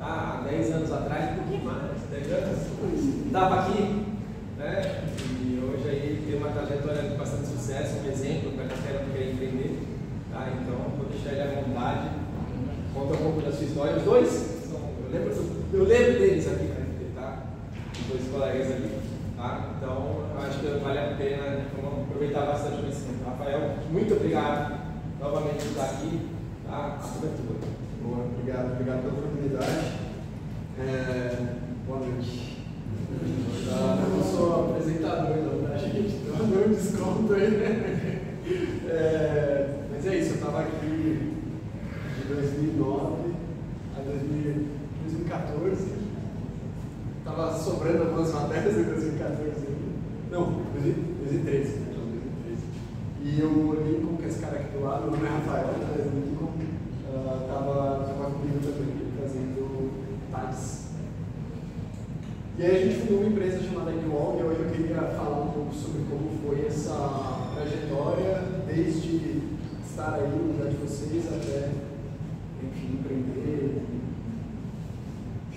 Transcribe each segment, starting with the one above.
há 10 anos atrás, um pouquinho mais, 10 anos, estava aqui, né? E hoje aí tem uma trajetória de bastante sucesso, um exemplo para quem quer empreender. Tá? Então, vou deixar ele à vontade, conta um pouco da sua história. Os dois, eu lembro deles aqui, tá? Os dois colegas ali. Tá? Então, eu acho que vale a pena aproveitar bastante o conhecimento. Rafael, muito obrigado novamente por estar aqui. Tá? A cobertura. Boa, obrigado pela oportunidade. Boa noite. Eu não sou apresentador, não, tá, gente? Então, deu um desconto aí, né? Mas é isso, eu estava aqui de 2009 a 2014. Estava sobrando algumas matérias em 2014. Não, 2013. E eu olhei com esse cara aqui do lado, meu nome é Rafael, né? O Lincoln estava comigo também, fazendo TAGs. E aí a gente fundou uma empresa chamada Iwall, e hoje eu queria falar um pouco sobre como foi essa trajetória, desde estar aí no lugar de vocês até, enfim, empreender,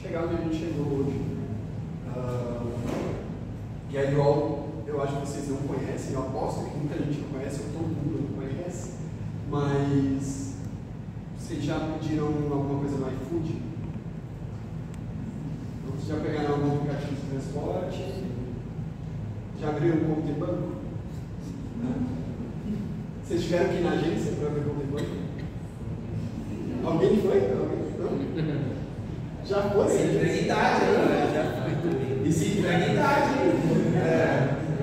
chegar onde a gente chegou hoje. E a Iwall, eu acho que vocês não conhecem, eu aposto que muita gente não conhece, ou todo mundo não conhece, mas vocês já pediram alguma coisa no iFood? Vocês já pegaram algum aplicativo de transporte? Já abriram um conta de banco? Vocês tiveram que ir na agência para abrir conta de banco? Alguém foi? Não? Já foi? Se entrega idade, né? Já foi. E se entrega idade.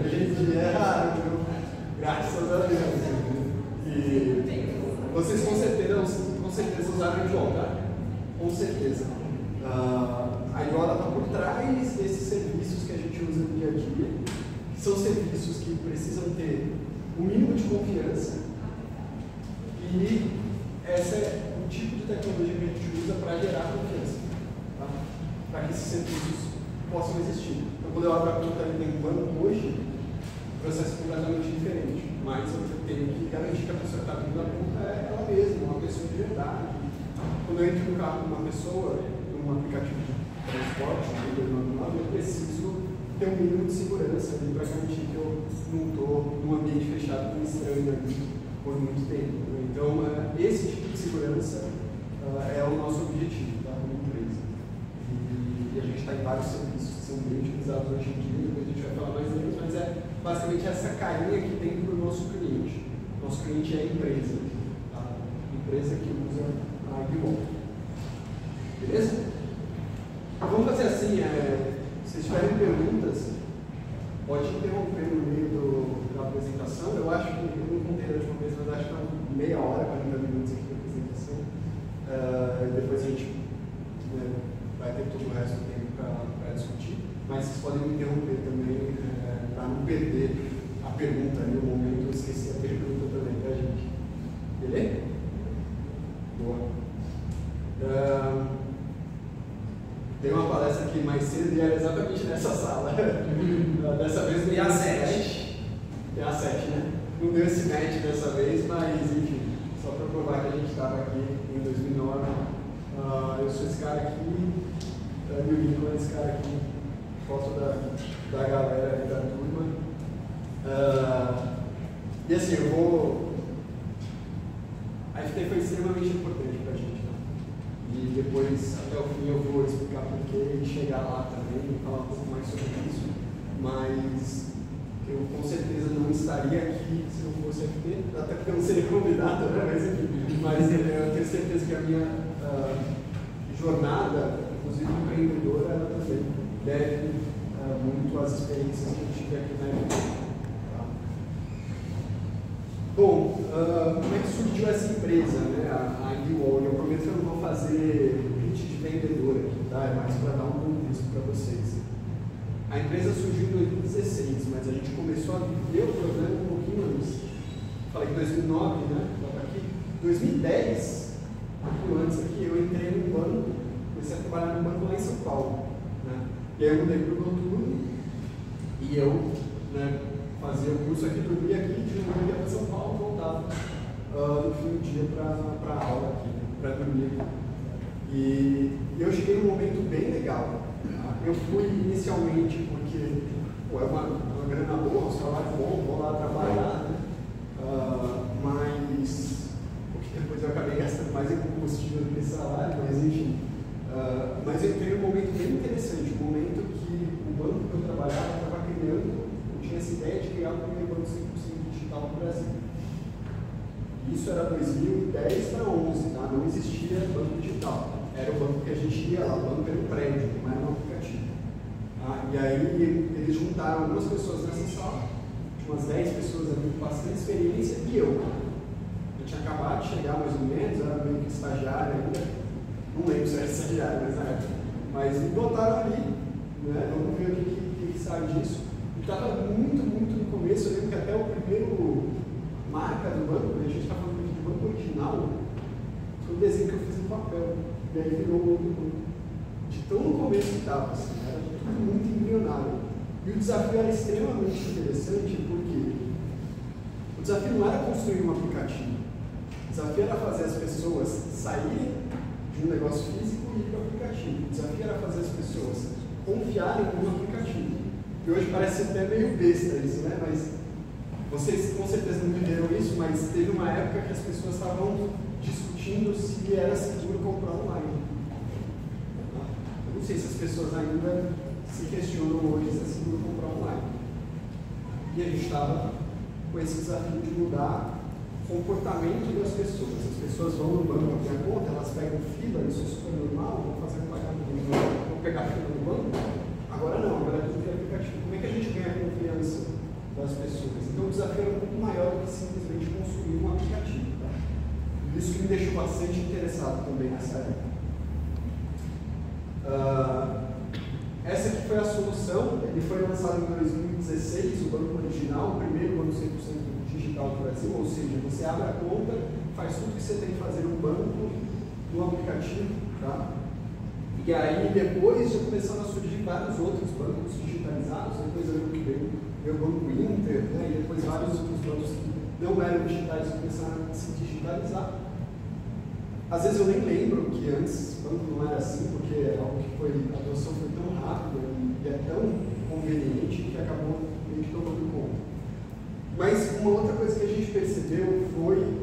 Hoje em dia é raro, viu? Graças a Deus. E vocês com certeza usaram o Iwall, tá? Com certeza. A Iwall está por trás desses serviços que a gente usa no dia a dia, que são serviços que precisam ter o mínimo de confiança, e esse é o tipo de tecnologia que a gente usa para gerar confiança, tá? Para que esses serviços possam existir. Então, quando eu abro a conta ali dentro do banco hoje, o processo é completamente diferente, mas eu tenho que garantir que a pessoa que está abrindo a conta é ela mesma, uma pessoa de verdade. Quando eu entro no carro de uma pessoa, num aplicativo de transporte, eu preciso ter um mínimo de segurança ali para garantir que eu não estou num ambiente fechado com estranho ali por muito tempo. Então, esse tipo de segurança é o nosso objetivo, tá, como empresa. E a gente está em vários serviços que são bem utilizados hoje em dia, depois a gente vai falar mais deles, mas é basicamente essa carinha que tem para o nosso cliente. Nosso cliente é a empresa, tá? Empresa que usa a Iwall. Beleza? Vamos fazer assim, se vocês tiverem perguntas, pode interromper no meio da apresentação. Eu acho que, eu não contei da última vez, mas acho que está meia hora, 40 minutos aqui da apresentação. Depois a gente vai ter todo o resto do tempo para discutir, mas vocês podem me interromper também, para não perder a pergunta ali, no momento eu esqueci a pergunta também da gente. Beleza? Boa. Tem uma palestra aqui mais cedo e era exatamente nessa sala. Dessa vez não deu esse match. É a 7, né? Não deu esse match dessa vez, mas enfim, só para provar que a gente estava aqui em 2009. Eu sou esse cara aqui, e o Lincoln é esse cara aqui, foto da galera da turma. E assim, a FT foi extremamente importante para a gente, né? E depois, até o fim, eu vou explicar porquê e chegar lá também e falar um pouco mais sobre isso. Mas eu com certeza não estaria aqui se não fosse a FT, até porque eu não seria convidado, né? Mas eu tenho certeza que a minha jornada, inclusive empreendedora, ela também deve muito às experiências que eu tive aqui na FT. Bom, como é que surgiu essa empresa, né, a Iwall? Eu prometo que eu não vou fazer pitch de vendedor aqui, tá? É mais para dar um contexto para vocês. A empresa surgiu em 2016, mas a gente começou a viver o programa um pouquinho antes. Falei que 2009, né? Aqui. 2010, um pouquinho antes aqui, eu entrei num banco, comecei a trabalhar num banco lá em São Paulo, né? E aí eu mudei para o noturno e eu, né, fazia o curso aqui, dormia aqui, de novo ia para São Paulo, voltava no fim do dia para a aula aqui, para dormir aqui. E eu cheguei num momento bem legal. Eu fui inicialmente porque é uma grana boa, um salário bom, vou lá trabalhar, né? Mas porque depois eu acabei gastando mais em combustível do que salário, mas enfim. Mas eu entrei num momento bem interessante, um momento que o banco que eu trabalhava estava criando, eu tinha essa ideia de criar o primeiro banco 100% digital no Brasil. Isso era 2010 para 2011, tá? Não existia banco digital. Era o banco que a gente ia lá, o banco era um prédio, não era um aplicativo. E aí eles juntaram algumas pessoas nessa sala, tinha umas 10 pessoas ali com bastante experiência, e eu. Eu tinha acabado de chegar mais ou menos, era meio que estagiário ainda, não lembro se era estagiário, mas na época. Mas me botaram ali, né? Vamos ver o que sai disso. E estava muito no começo, eu lembro que até o primeiro marca do banco, a gente está falando do banco original, foi um desenho que eu fiz no papel. E aí virou o outro banco. De tão no começo que estava, assim, era tudo muito embrionário. E o desafio era extremamente interessante porque o desafio não era construir um aplicativo. O desafio era fazer as pessoas saírem de um negócio físico e ir para o aplicativo. O desafio era fazer as pessoas confiarem no aplicativo. E hoje parece até meio besta isso, né? Mas vocês com certeza não viveram isso, mas teve uma época que as pessoas estavam discutindo se era seguro comprar online. Eu não sei se as pessoas ainda se questionam hoje se é seguro comprar online. E a gente estava com esse desafio de mudar o comportamento das pessoas. As pessoas vão no banco abrir a conta, elas pegam fila, isso é super normal, vão fazer um pagamento, vão pegar fila no banco. Agora não, agora é tudo via aplicativo. Como é que a gente ganha a confiança das pessoas? Então o desafio era um pouco maior do que simplesmente construir um aplicativo. Tá? Isso que me deixou bastante interessado também nessa época. Essa aqui foi a solução, ele foi lançado em 2016, o banco original, o primeiro banco 100% digital do Brasil, ou seja, você abre a conta, faz tudo que você tem que fazer no banco, no aplicativo, tá? E aí depois já começaram a surgir vários outros bancos digitalizados, depois eu vi que veio o Banco Inter, né? E depois vários outros bancos que não eram digitais começaram a se digitalizar. Às vezes eu nem lembro que antes o banco não era assim, porque é algo que a adoção foi tão rápida e é tão conveniente que acabou meio que tomando conta. Mas uma outra coisa que a gente percebeu foi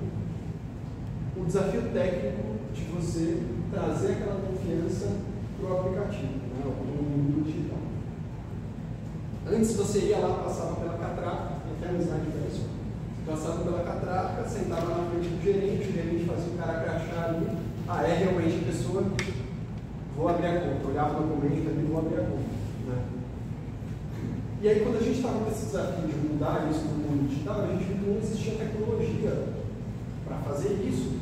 o desafio técnico de você trazer aquela confiança para o aplicativo, né, no mundo digital. Antes você ia lá, passava pela catraca, até no slide para isso. Passava pela catraca, sentava na frente do gerente, o gerente fazia o cara crachar ali. É realmente a pessoa, vou abrir a conta, olhava o documento ali, vou abrir a conta. Né? E aí quando a gente estava com esse desafio de mudar isso no mundo digital, a gente viu que não existia tecnologia para fazer isso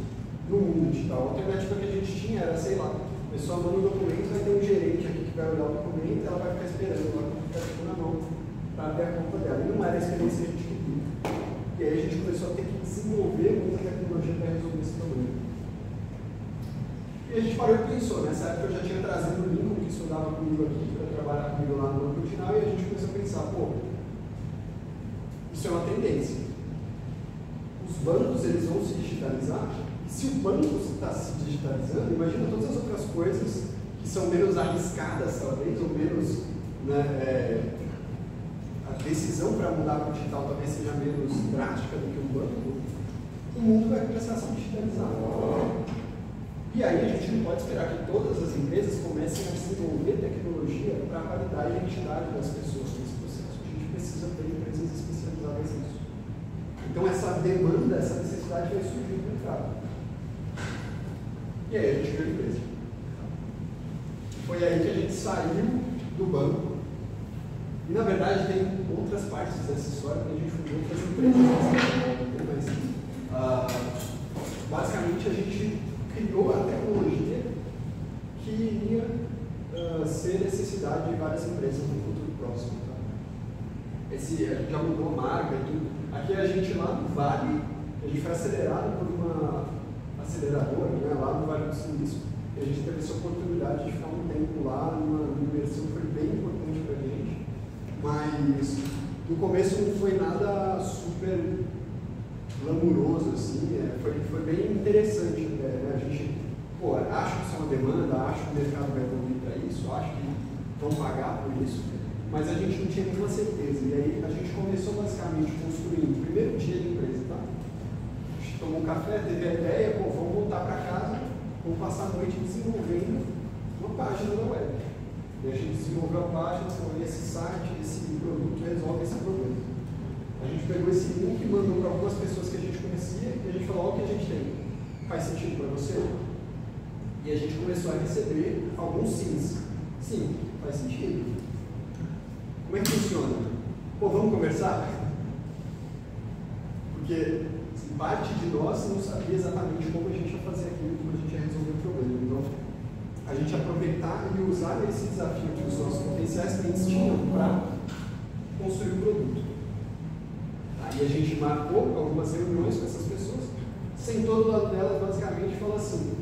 no mundo digital. A alternativa que a gente tinha era, sei lá, a pessoa manda um documento, vai ter um gerente aqui que vai olhar o documento, ela vai ficar esperando lá com o aplicativo na mão para abrir a conta dela. E não era a experiência que a gente queria. E aí a gente começou a ter que desenvolver muita tecnologia para resolver esse problema. E a gente parou e pensou, nessa época eu já tinha trazido o Lincoln, que estudava comigo aqui, para trabalhar comigo lá no Banco Original, e a gente começou a pensar, isso é uma tendência. Os bancos, eles vão se digitalizar, e se o banco está se digitalizando, imagina todas as outras coisas que são menos arriscadas, talvez, ou menos, né, a decisão para mudar para o digital talvez seja menos drástica do que um banco, o mundo vai começar a se digitalizar. E aí a gente não pode esperar que todas as empresas comecem a desenvolver tecnologia para validar a identidade das pessoas nesse processo. A gente precisa ter empresas especializadas nisso. Então essa demanda, essa necessidade vai surgir no mercado. E aí a gente criou a empresa. Foi aí que a gente saiu do banco. E na verdade tem outras partes dessa história que a gente fundou outras empresas. Mas basicamente a gente criou a tecnologia que iria ser necessidade de várias empresas no futuro próximo. Tá? A gente já mudou a marca e tudo. Aqui a gente lá no Vale, a gente foi acelerado por uma aceleradora, né, lá no Vale do Silício. E a gente teve essa oportunidade de ficar um tempo lá, numa imersão que foi bem importante para a gente. Mas no começo não foi nada super glamuroso, assim, foi bem interessante. Né? A gente pô, acho que isso é uma demanda, acho que o mercado vai evoluir para isso, acho que vão pagar por isso, mas a gente não tinha nenhuma certeza. E aí a gente começou basicamente construindo o primeiro dia de empresa, tá? A gente tomou um café, teve a ideia, pô, vamos voltar para casa, vamos passar a noite desenvolvendo uma página da web. E a gente desenvolveu a página, falou, esse site, esse produto resolve esse problema. A gente pegou esse link e mandou para algumas pessoas que a gente conhecia e a gente falou, olha o que a gente tem. Faz sentido para você? E a gente começou a receber alguns sims. Sim, faz sentido. Como é que funciona? Pô, vamos conversar? Porque parte de nós não sabia exatamente como a gente ia fazer aquilo, como a gente ia resolver o problema. Então, a gente aproveitar e usar esse desafio que os nossos potenciais clientes tinham para construir o produto. Aí a gente marcou algumas reuniões com essas pessoas, sentou do lado delas basicamente e falou assim,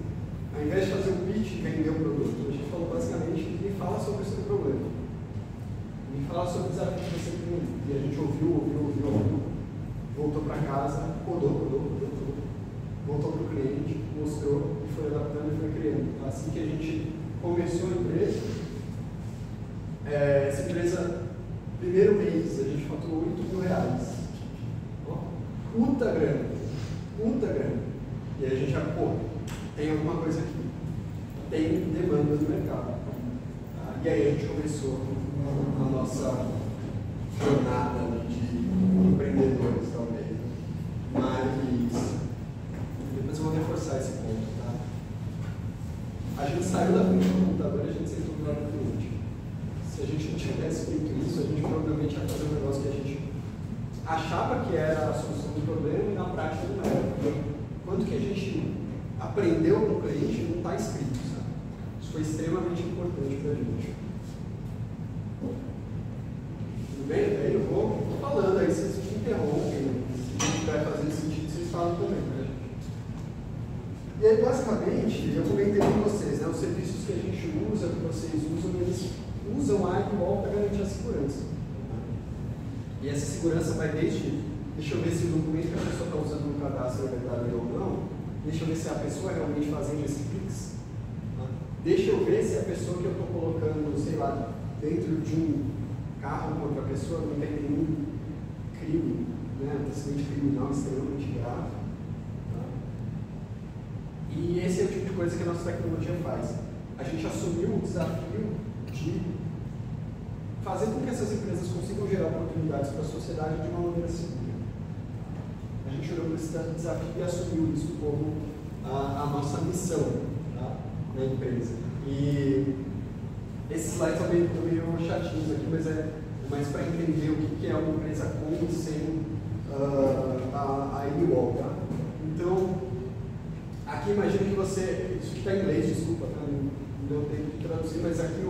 ao invés de fazer o pitch e vender o produto, a gente falou basicamente, me fala sobre o seu problema. Me fala sobre o desafio que você tem. E a gente ouviu, voltou para casa, rodou, voltou para o cliente, mostrou e foi adaptando e foi criando. Assim que a gente começou a empresa, essa empresa, primeiro mês, a gente faturou R$8.000. Puta grana. E aí a gente já, pô, tem alguma coisa aqui. Tem demanda no mercado. E aí a gente começou a nossa jornada de empreendedores, talvez. Mas depois eu vou reforçar esse ponto, tá? A gente saiu da frente do computador e a gente sentou do lado do cliente. Se a gente não tivesse feito isso, a gente provavelmente ia fazer um negócio que a gente achava que era a solução do problema e na prática não era. Quanto que a gente aprendeu com o cliente não está escrito, sabe? Isso foi extremamente importante para a gente. Tudo bem? Aí eu vou falando, aí vocês me interrompem, se vai fazer sentido, vocês falam também pra gente. E aí, basicamente, eu comentei com vocês, né, os serviços que a gente usa, que vocês usam, eles usam a AgWall para garantir a segurança. E essa segurança vai desde, deixa eu ver se o documento que a pessoa está usando no cadastro é verdadeiro ou não, deixa eu ver se a pessoa realmente fazendo esse Pix, deixa eu ver se a pessoa que eu estou colocando, sei lá, dentro de um carro contra a pessoa não tem nenhum crime, né, antecedente criminal extremamente grave. E esse é o tipo de coisa que a nossa tecnologia faz. A gente assumiu o desafio de fazer com que essas empresas consigam gerar oportunidades para a sociedade de uma maneira segura. A gente olhou para esse desafio e assumiu isso como a nossa missão, tá, na empresa. E esses slides são meio chatinhos aqui, mas é mais para entender o que é uma empresa com e sem a AgWall, tá? Então, aqui imagina que você, isso aqui está em inglês, desculpa, tá? Não deu tempo de traduzir, mas aqui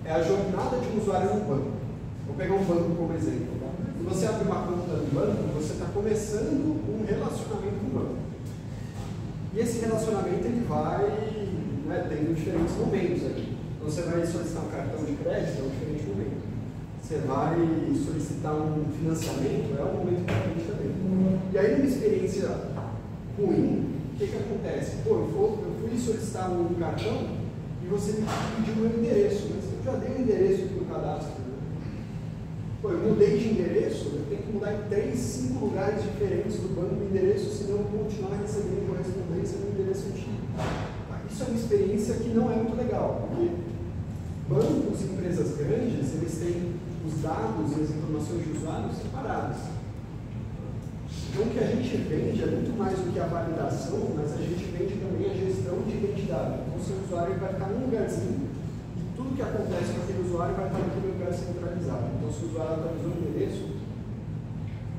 é a jornada de um usuário no banco. Vou pegar um banco como exemplo, tá? Se você abrir uma conta no banco, você está começando um relacionamento com o banco. E esse relacionamento ele vai, né, tendo diferentes momentos aqui. Então você vai solicitar um cartão de crédito, é um diferente momento. Você vai solicitar um financiamento, é um momento diferente também. E aí, numa experiência ruim, o que acontece? Pô, eu fui solicitar um cartão e você me pediu o meu endereço, mas eu já dei o endereço aqui no cadastro. Né? Pô, eu mudei de endereço, eu tenho que mudar em 3, 5 lugares diferentes do banco de endereço, senão eu vou continuar recebendo correspondência no endereço antigo. Isso é uma experiência que não é muito legal, porque bancos e empresas grandes, eles têm os dados e as informações de usuários separados. Então, o que a gente vende é muito mais do que a validação, mas a gente vende também a gestão de identidade. Então, o seu usuário vai ficar num lugarzinho e tudo que acontece com aquele usuário vai estar naquele lugar centralizado. Então, se o usuário atualizou o endereço,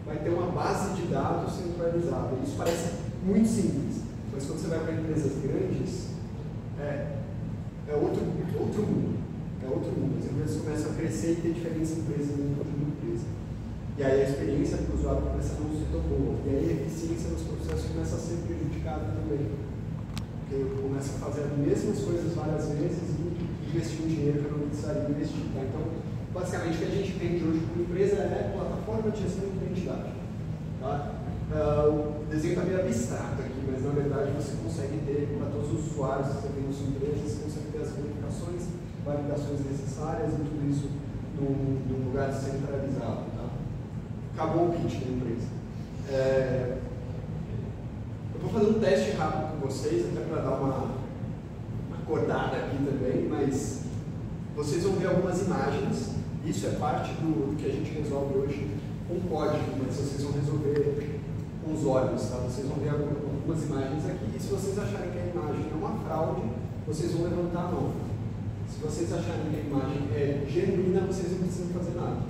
vai ter uma base de dados centralizada. Isso parece muito simples, mas quando você vai para empresas grandes, é outro mundo. É outro mundo. As empresas começam a crescer e ter diferentes empresas dentro de uma empresa. E aí a experiência do usuário começa a não ser tão boa. E aí a eficiência dos processos começa a ser prejudicada também. Porque eu começo a fazer as mesmas coisas várias vezes e investir um dinheiro que eu não precisaria investir. Tá? Então, basicamente, o que a gente vende hoje como empresa é plataforma de gestão de identidade. Tá? O desenho está meio abstrato aqui, mas na verdade você consegue ter, para todos os usuários que você tem na sua empresa, você consegue ter as verificações, validações necessárias e tudo isso num lugar centralizado. Tá? Acabou o pitch da empresa. Eu vou fazer um teste rápido com vocês, até para dar uma acordada aqui também, mas vocês vão ver algumas imagens. Isso é parte do que a gente resolve hoje com código, mas vocês vão resolver com os olhos, tá? Vocês vão ver algumas imagens aqui, e se vocês acharem que a imagem é uma fraude, vocês vão levantar a mão. Se vocês acharem que a imagem é genuína, vocês não precisam fazer nada.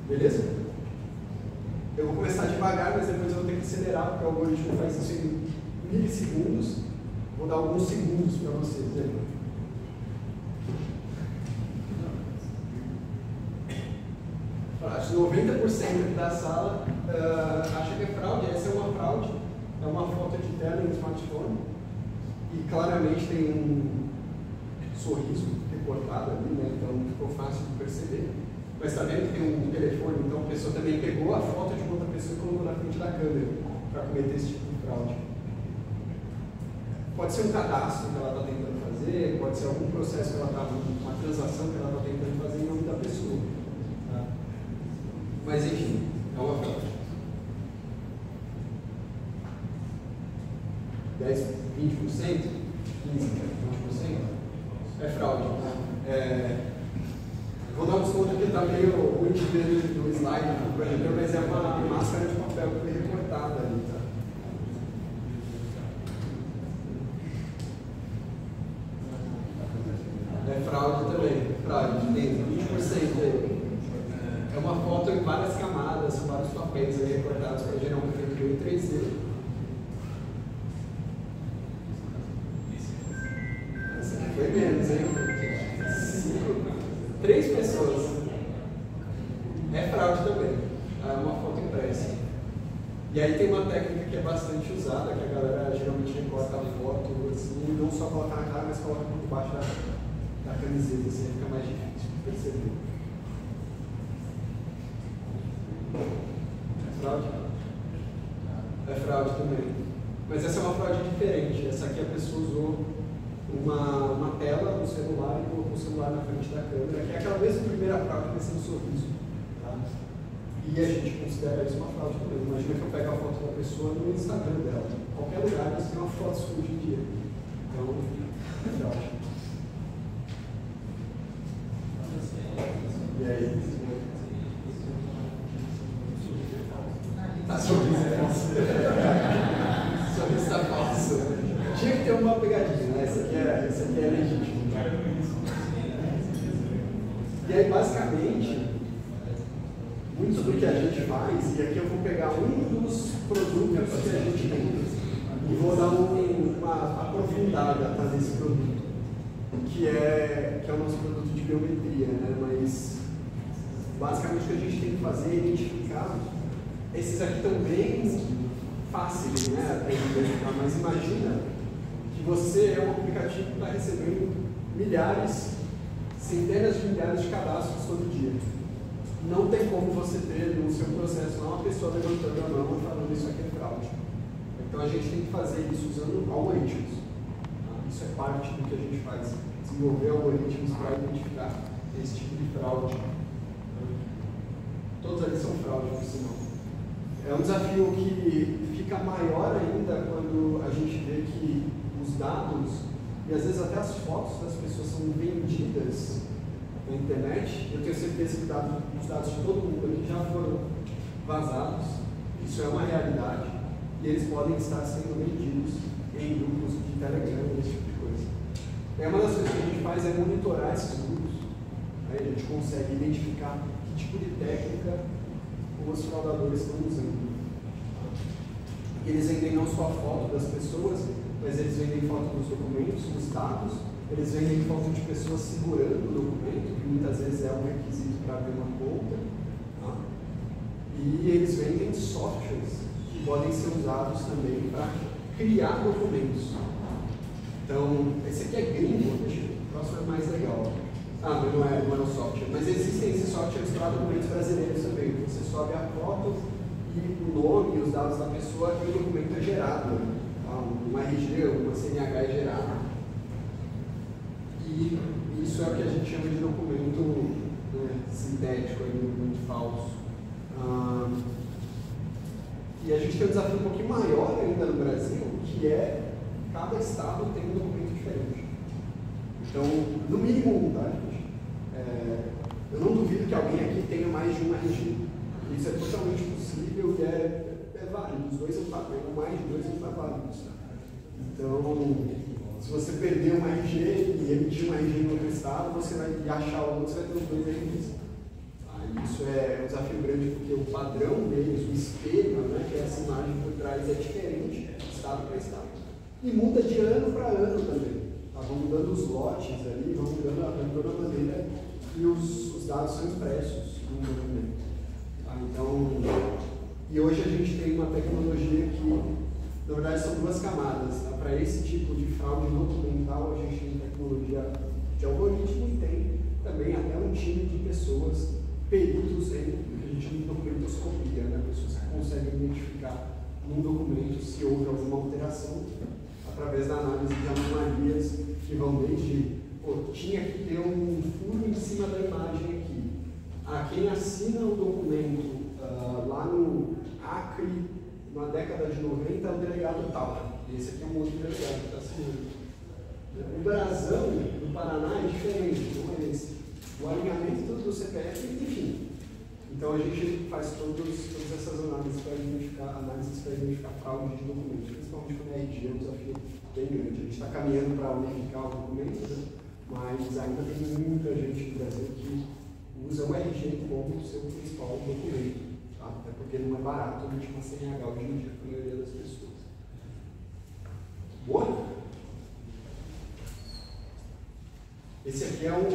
Beleza? Eu vou começar devagar, mas depois eu vou ter que acelerar, porque o algoritmo faz isso em milissegundos. Vou dar alguns segundos para vocês, né? Acho que 90% da sala acha que é fraude. Essa é uma fraude, é uma foto de tela em um smartphone e claramente tem um sorriso recortado ali, né? Então ficou fácil de perceber. Mas está vendo que tem um telefone, então a pessoa também pegou a foto de outra pessoa e colocou na frente da câmera para cometer esse tipo de fraude. Pode ser um cadastro que ela está tentando fazer, pode ser algum processo que ela está, uma transação que ela está tentando fazer em nome da pessoa. Tá? Mas enfim, é uma fraude. 10, 20%, 15%, 20% é fraude. Tá? Vou dar um desconto aqui, está meio ruim de ver no slide do projetor, mas é uma máscara de papel que foi recortada ali. Tá? É fraude também, fraude, tem 20% aí. É uma foto em várias camadas, são vários papéis aí recortados para gerar um efeito em 3D. Essa aqui foi menos, hein? 3 pessoas. É fraude também. É uma foto impressa. E aí tem uma técnica que é bastante usada, que a galera geralmente recorta a foto assim, não só colocar na cara, mas coloca por debaixo da camiseta, assim, fica mais difícil de perceber. É fraude? É fraude também. Mas essa é uma fraude diferente. Essa aqui a pessoa usou uma tela no celular e colocou o celular na frente da câmera, que é aquela mesma primeira fraude que vai ser um sorriso. Tá? E a gente considera isso uma fraude também. Imagina que eu pego a foto da pessoa no Instagram dela. Em qualquer lugar você tem uma foto sua hoje em dia. Então, é fraude. E aí? Tá sorriso é falso. Sorriso tá falso. Tinha que ter uma pegadinha, né? Essa aqui é legítimo. E aí, basicamente, muito do que a gente faz, e aqui eu vou pegar um dos produtos que a gente tem e vou dar uma aprofundada nesse produto, que é o nosso produto de biometria, né? Mas, basicamente, o que a gente tem que fazer é identificar. Esses aqui estão bem fáceis, né? Para identificar, mas imagina que você é um aplicativo que está recebendo milhares, centenas de milhares de cadastros todo dia. Não tem como você ter no seu processo uma pessoa levantando a mão e falando isso aqui é fraude. Então a gente tem que fazer isso usando algoritmos. Tá? Isso é parte do que a gente faz, desenvolver algoritmos para identificar esse tipo de fraude. Todos ali são fraude, por sinal. É um desafio que fica maior ainda quando a gente vê que os dados, e às vezes até as fotos das pessoas são vendidas na internet. Eu tenho certeza que os dados de todo mundo aqui já foram vazados. Isso é uma realidade. E eles podem estar sendo vendidos em grupos de Telegram, esse tipo de coisa. E uma das coisas que a gente faz é monitorar esses grupos. Aí a gente consegue identificar que tipo de técnica os fraudadores estão usando. Eles vendem não só a foto das pessoas, mas eles vendem foto dos documentos, dos dados, eles vendem foto de pessoas segurando o documento, que muitas vezes é um requisito para abrir uma conta. Tá? E eles vendem softwares que podem ser usados também para criar documentos. Então, esse aqui é gringo, o próximo é mais legal. Ah, mas não é um software. Mas existem esses softwares para documentos brasileiros também. Você sobe a foto e o nome e os dados da pessoa que o documento é gerado, né? Um RG, uma CNH é gerada. E isso é o que a gente chama de documento, né, sintético, documento falso. E a gente tem um desafio um pouquinho maior ainda no Brasil, que é cada estado tem um documento diferente. Então, no mínimo um, tá, gente? Eu não duvido que alguém aqui tenha mais de um RG. Isso é totalmente possível e é válido. Os dois são válidos, mais de dois são válidos. Tá? Então, se você perder um RG e emitir um RG em outro estado, você vai achar o outro, você vai ter os dois RGs. Isso é um desafio grande porque o padrão deles, o esquema, né, que é essa imagem por trás, é diferente de estado para estado. E muda de ano para ano também. Tá? Vão mudando os lotes ali, vão mudando a maneira que os dados são expressos no documento. Tá? Então, e hoje a gente tem uma tecnologia que, na verdade, são duas camadas. Tá? Para esse tipo de fraude documental, a gente tem tecnologia de algoritmo e tem também até um time de pessoas, peritos em que a gente chama de documentoscopia, né? Pessoas que conseguem identificar num documento se houve alguma alteração através da análise de anomalias que vão desde, tinha que ter um furo em cima da imagem aqui. Quem assina o documento lá no Acre, na década de 90, é o delegado tal. Esse aqui é um outro delegado que está assinando. O brasão do Paraná é diferente, não é esse. O alinhamento do CPF, enfim. Então a gente faz todas essas análises para identificar fraude de documentos, principalmente quando é RG, é um desafio bem grande. A gente está caminhando para unificar os documentos, né? Mas ainda tem muita gente no Brasil que usa o RG como seu principal documento, tá? Até porque não é barato emitir uma CNH hoje em dia para a maioria das pessoas. Boa? Esse aqui é um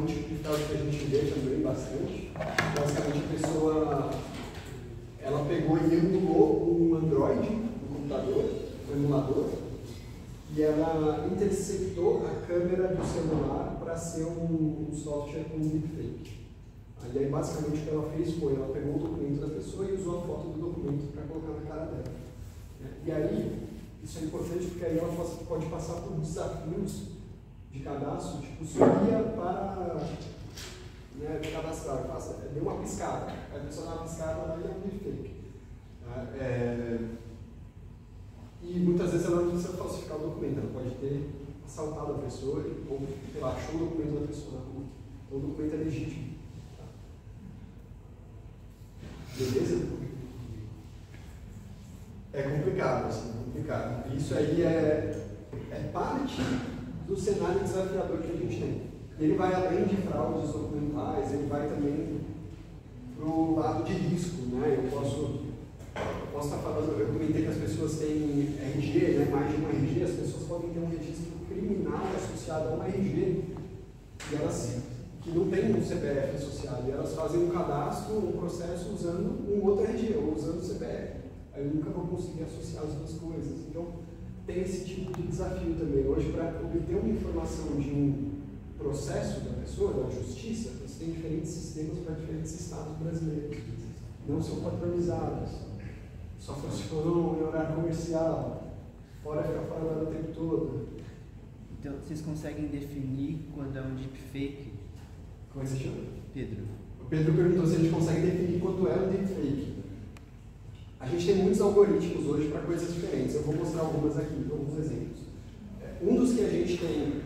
tipo de fraude que a gente vê também bastante. Basicamente a pessoa ela pegou e emulou um Android no computador, um emulador, e ela interceptou a câmera do celular para ser um software com deepfake. Aí basicamente o que ela fez foi, ela pegou o documento da pessoa e usou a foto do documento para colocar na cara dela. E aí, isso é importante porque aí ela pode passar por desafios de cadastro, tipo, subia para cadastrar, deu uma piscada, aí a pessoa dá uma piscada, ela é um deepfake. E muitas vezes ela não precisa falsificar o documento, ela pode ter assaltado a pessoa ou, sei lá, achou o documento da pessoa na rua. Então o documento é legítimo. Tá? Beleza? É complicado, assim, complicado. Isso aí é parte do cenário desafiador que a gente tem. Ele vai além de fraudes documentais, ele vai também para o lado de risco, né? Eu posso estar falando, eu comentei que as pessoas têm RG, né? Mais de um RG, as pessoas podem ter um registro criminal associado a um RG, e elas, que não tem um CPF associado, e elas fazem um cadastro, um processo usando um outro RG, ou usando o CPF. Aí eu nunca vou conseguir associar as duas coisas. Então, tem esse tipo de desafio também. Hoje, para obter uma informação de um processo da pessoa, da justiça, você tem diferentes sistemas para diferentes estados brasileiros. Não são padronizados. Só funcionam em horário comercial. Fora ficar falando o tempo todo. Então, vocês conseguem definir quando é um deepfake? Como é que se chama? Pedro. O Pedro perguntou se a gente consegue definir quando é um deepfake. A gente tem muitos algoritmos hoje para coisas diferentes. Eu vou mostrar alguns exemplos. Um dos que a gente tem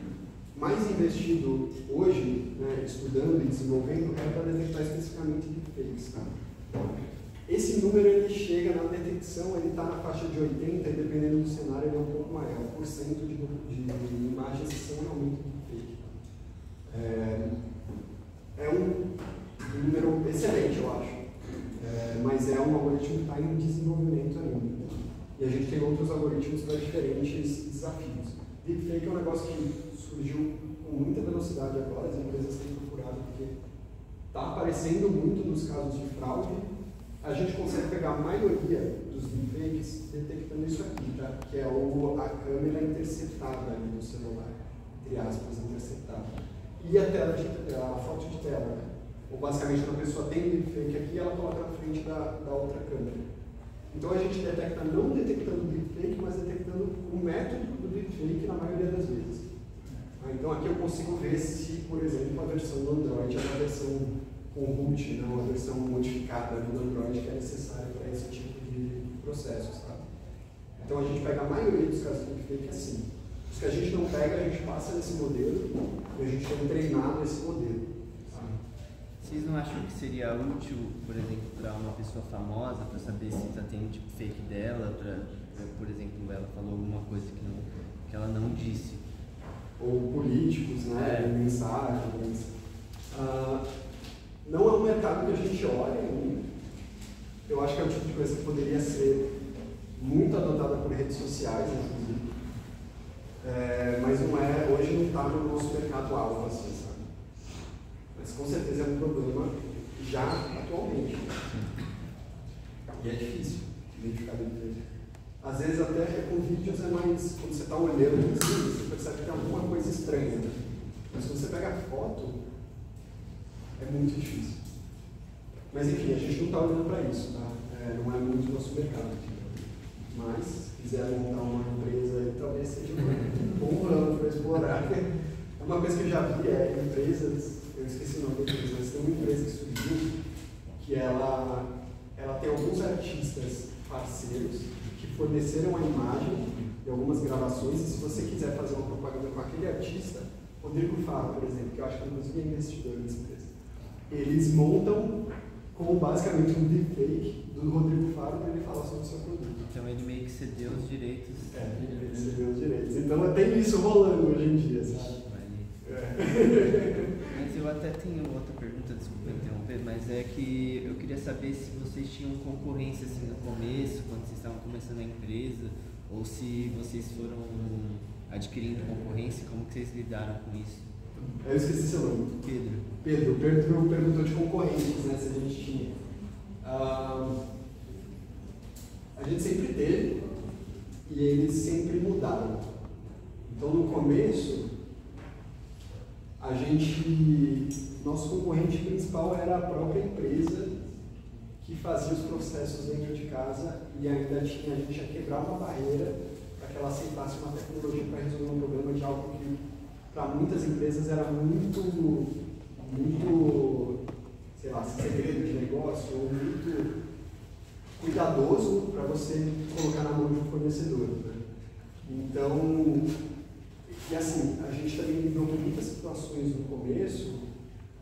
mais investido hoje, né, estudando e desenvolvendo, é para detectar especificamente deepfakes. Tá? Esse número ele chega na detecção, ele está na faixa de 80, e dependendo do cenário ele é um pouco maior, por cento de imagens que são realmente deepfake. É um número excelente, eu acho. Mas é um algoritmo que está em desenvolvimento ainda. E a gente tem outros algoritmos para diferentes desafios. Deepfake é um negócio que surgiu com muita velocidade agora, as empresas têm procurado porque está aparecendo muito nos casos de fraude. A gente consegue pegar a maioria dos deepfakes detectando isso aqui, tá? Que é a câmera interceptada ali do celular, entre aspas, interceptada. E a foto de tela. Ou basicamente quando a pessoa tem deepfake aqui, ela coloca na frente da outra câmera. Então a gente detecta não detectando deepfake, mas detectando o método do deepfake na maioria das vezes. Então aqui eu consigo ver se, por exemplo, a versão do Android é uma versão com root, não uma versão modificada do Android que é necessária para esse tipo de processo, sabe? Então a gente pega a maioria dos casos de deepfake assim. Os que a gente não pega, a gente passa nesse modelo e a gente tem treinado esse modelo. Sabe? Vocês não acham que seria útil, por exemplo, para uma pessoa famosa, para saber se está tendo tipo fake dela, por exemplo, ela falou alguma coisa que ela não disse? Ou políticos, né? Mensagens. Não é um mercado que a gente olha ainda. Eu acho que é o tipo de coisa que poderia ser muito adotada por redes sociais, inclusive. Mas não é, hoje não está no nosso mercado-alvo, assim, sabe? Mas com certeza é um problema já atualmente. E é difícil identificar deepfake. Às vezes até com vídeos é mais, quando você está olhando assim, você percebe que tem alguma coisa estranha. Mas quando você pega a foto, é muito difícil. Mas enfim, a gente não está olhando para isso, tá? Não é muito nosso mercado. Mas, se quiser montar uma empresa aí, talvez seja um bom plano para explorar. Uma coisa que eu já vi empresas, eu esqueci o nome da empresa, mas tem uma empresa que surgiu que ela tem alguns artistas parceiros que forneceram a imagem de algumas gravações, e se você quiser fazer uma propaganda com aquele artista, Rodrigo Faro, por exemplo, que eu acho que inclusive é investidor nessa empresa, eles montam com basicamente um deepfake do Rodrigo Faro para ele falar sobre o seu produto. Então ele meio que cedeu os direitos. Ele cedeu os direitos. Então tem isso rolando hoje em dia, sabe? Mas eu até tenho outra pergunta, desculpa interromper, mas é que eu queria saber se vocês tinham concorrência assim no começo, quando vocês estavam começando a empresa, ou se vocês foram adquirindo concorrência, como que vocês lidaram com isso? Eu esqueci seu nome. Pedro. Pedro perguntou de concorrentes, né, se a gente tinha. A gente sempre teve e eles sempre mudaram. Então no começo, nosso concorrente principal era a própria empresa que fazia os processos dentro de casa e ainda a gente ia quebrar uma barreira para que ela aceitasse uma tecnologia para resolver um problema de algo que para muitas empresas era muito, sei lá, segredo de negócio ou muito cuidadoso para você colocar na mão de um fornecedor, né? Então, e assim, a gente também lidou com muitas situações no começo,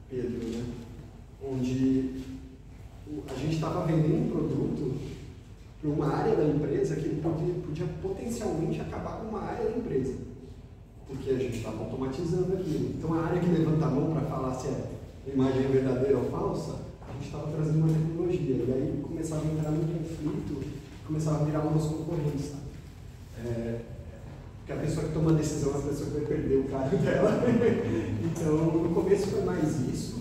Pedro, né? Onde a gente estava vendendo um produto para uma área da empresa que podia potencialmente acabar com uma área da empresa, porque a gente estava automatizando aquilo. Então a área que levanta a mão para falar se a imagem é verdadeira ou falsa, a gente estava trazendo uma tecnologia, e aí começava a entrar num conflito, começava a virar uma das concorrências. Porque a pessoa que toma a decisão é a pessoa que vai perder o cargo dela. Então no começo foi mais isso,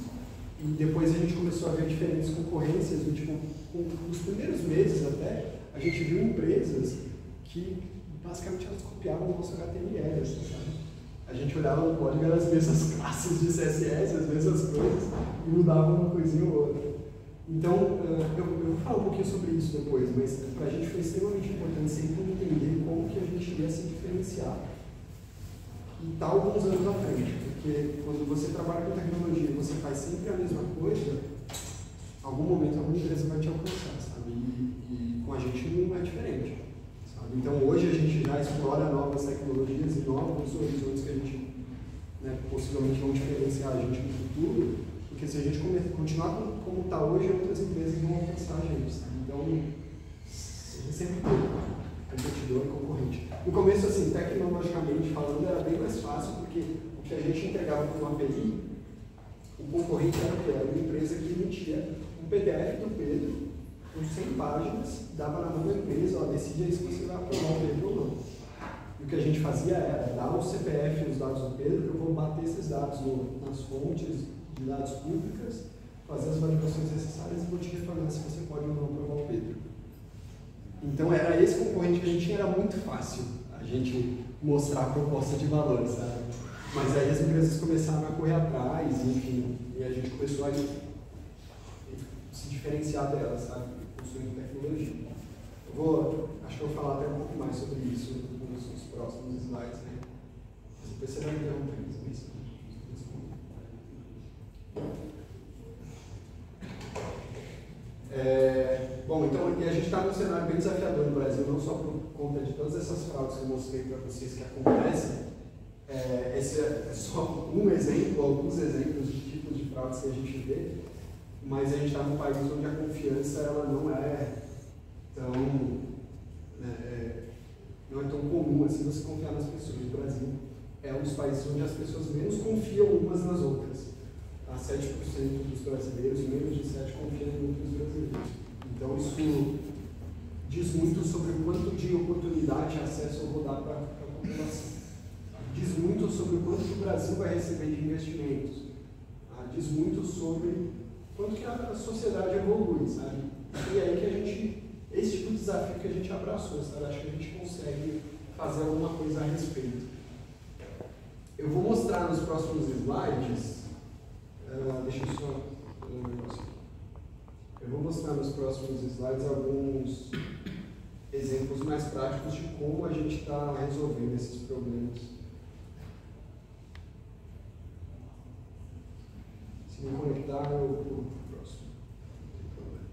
e depois a gente começou a ver diferentes concorrências, nos primeiros meses até, a gente viu empresas que basicamente elas copiavam o nosso HTML, assim, sabe? A gente olhava no código, eram as mesmas classes de CSS, as mesmas coisas, e mudava uma coisinha ou outra. Então, eu vou falar um pouquinho sobre isso depois, mas para a gente foi extremamente importante sempre entender como que a gente ia se diferenciar. E está alguns anos à frente, porque quando você trabalha com tecnologia e você faz sempre a mesma coisa, em algum momento alguma empresa vai te alcançar, sabe? E com a gente não é diferente. Então hoje a gente já explora novas tecnologias e novos horizontes que a gente possivelmente vão diferenciar a gente no futuro, porque se a gente continuar como está hoje, outras empresas vão alcançar a gente. Sabe? Então, a gente sempre tem competidor e concorrente. No começo, assim, tecnologicamente falando, era bem mais fácil, porque o que a gente entregava por uma API, o concorrente era uma empresa que emitia um PDF do Pedro, com 100 páginas, dava na mão da empresa, decide aí se você vai aprovar o Pedro ou não. E o que a gente fazia era dar o CPF e os dados do Pedro, eu vou bater esses dados nas fontes de dados públicas, fazer as validações necessárias e vou te retornar se você pode ou não aprovar o Pedro. Então era esse concorrente que a gente tinha, era muito fácil a gente mostrar a proposta de valor, sabe? Mas aí as empresas começaram a correr atrás, enfim, e a gente começou a se diferenciar delas, sabe? Construindo tecnologia. Acho que eu vou falar até um pouco mais sobre isso nos próximos slides, né? Depois você vai me interromper, isso. Bom, então, e a gente está num cenário bem desafiador no Brasil, não só por conta de todas essas fraudes que eu mostrei para vocês que acontecem. Esse é só um exemplo, alguns exemplos de tipos de fraudes que a gente vê, mas a gente está num país onde a confiança ela não é tão comum assim você confiar nas pessoas. O Brasil é um dos países onde as pessoas menos confiam umas nas outras. 7% dos brasileiros, menos de 7% confiam em outros brasileiros. Então isso diz muito sobre o quanto de oportunidade e acesso eu vou dar para a população. Diz muito sobre o quanto o Brasil vai receber de investimentos. Diz muito sobre quanto que a sociedade evolui, sabe? E aí que esse tipo de desafio que a gente abraçou, sabe? Acho que a gente consegue fazer alguma coisa a respeito. Eu vou mostrar nos próximos slides, deixa eu só um negócio. Eu vou mostrar nos próximos slides alguns exemplos mais práticos de como a gente está resolvendo esses problemas. Se me conectar, eu vou para o próximo. Não tem problema.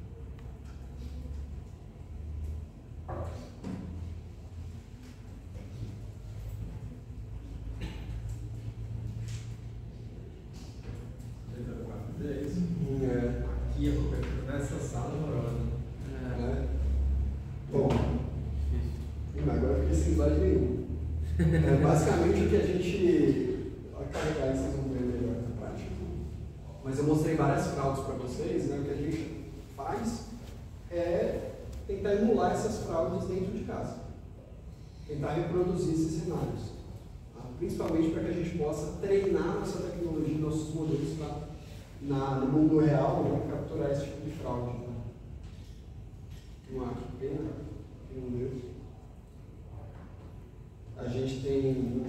Aqui a cobertura nessa sala horrorosa. Bom, agora eu fiquei sem slide nenhum. Basicamente o que a gente vai carregar e vocês vão ver melhor na prática. Mas eu mostrei várias fraudes para vocês, né? O que a gente faz é tentar emular essas fraudes dentro de casa. Tentar reproduzir esses cenários. Principalmente para que a gente possa treinar nossa tecnologia, nossos modelos no mundo real, né, capturar esse tipo de fraude. Né? Que pena, meu Deus. A gente tem.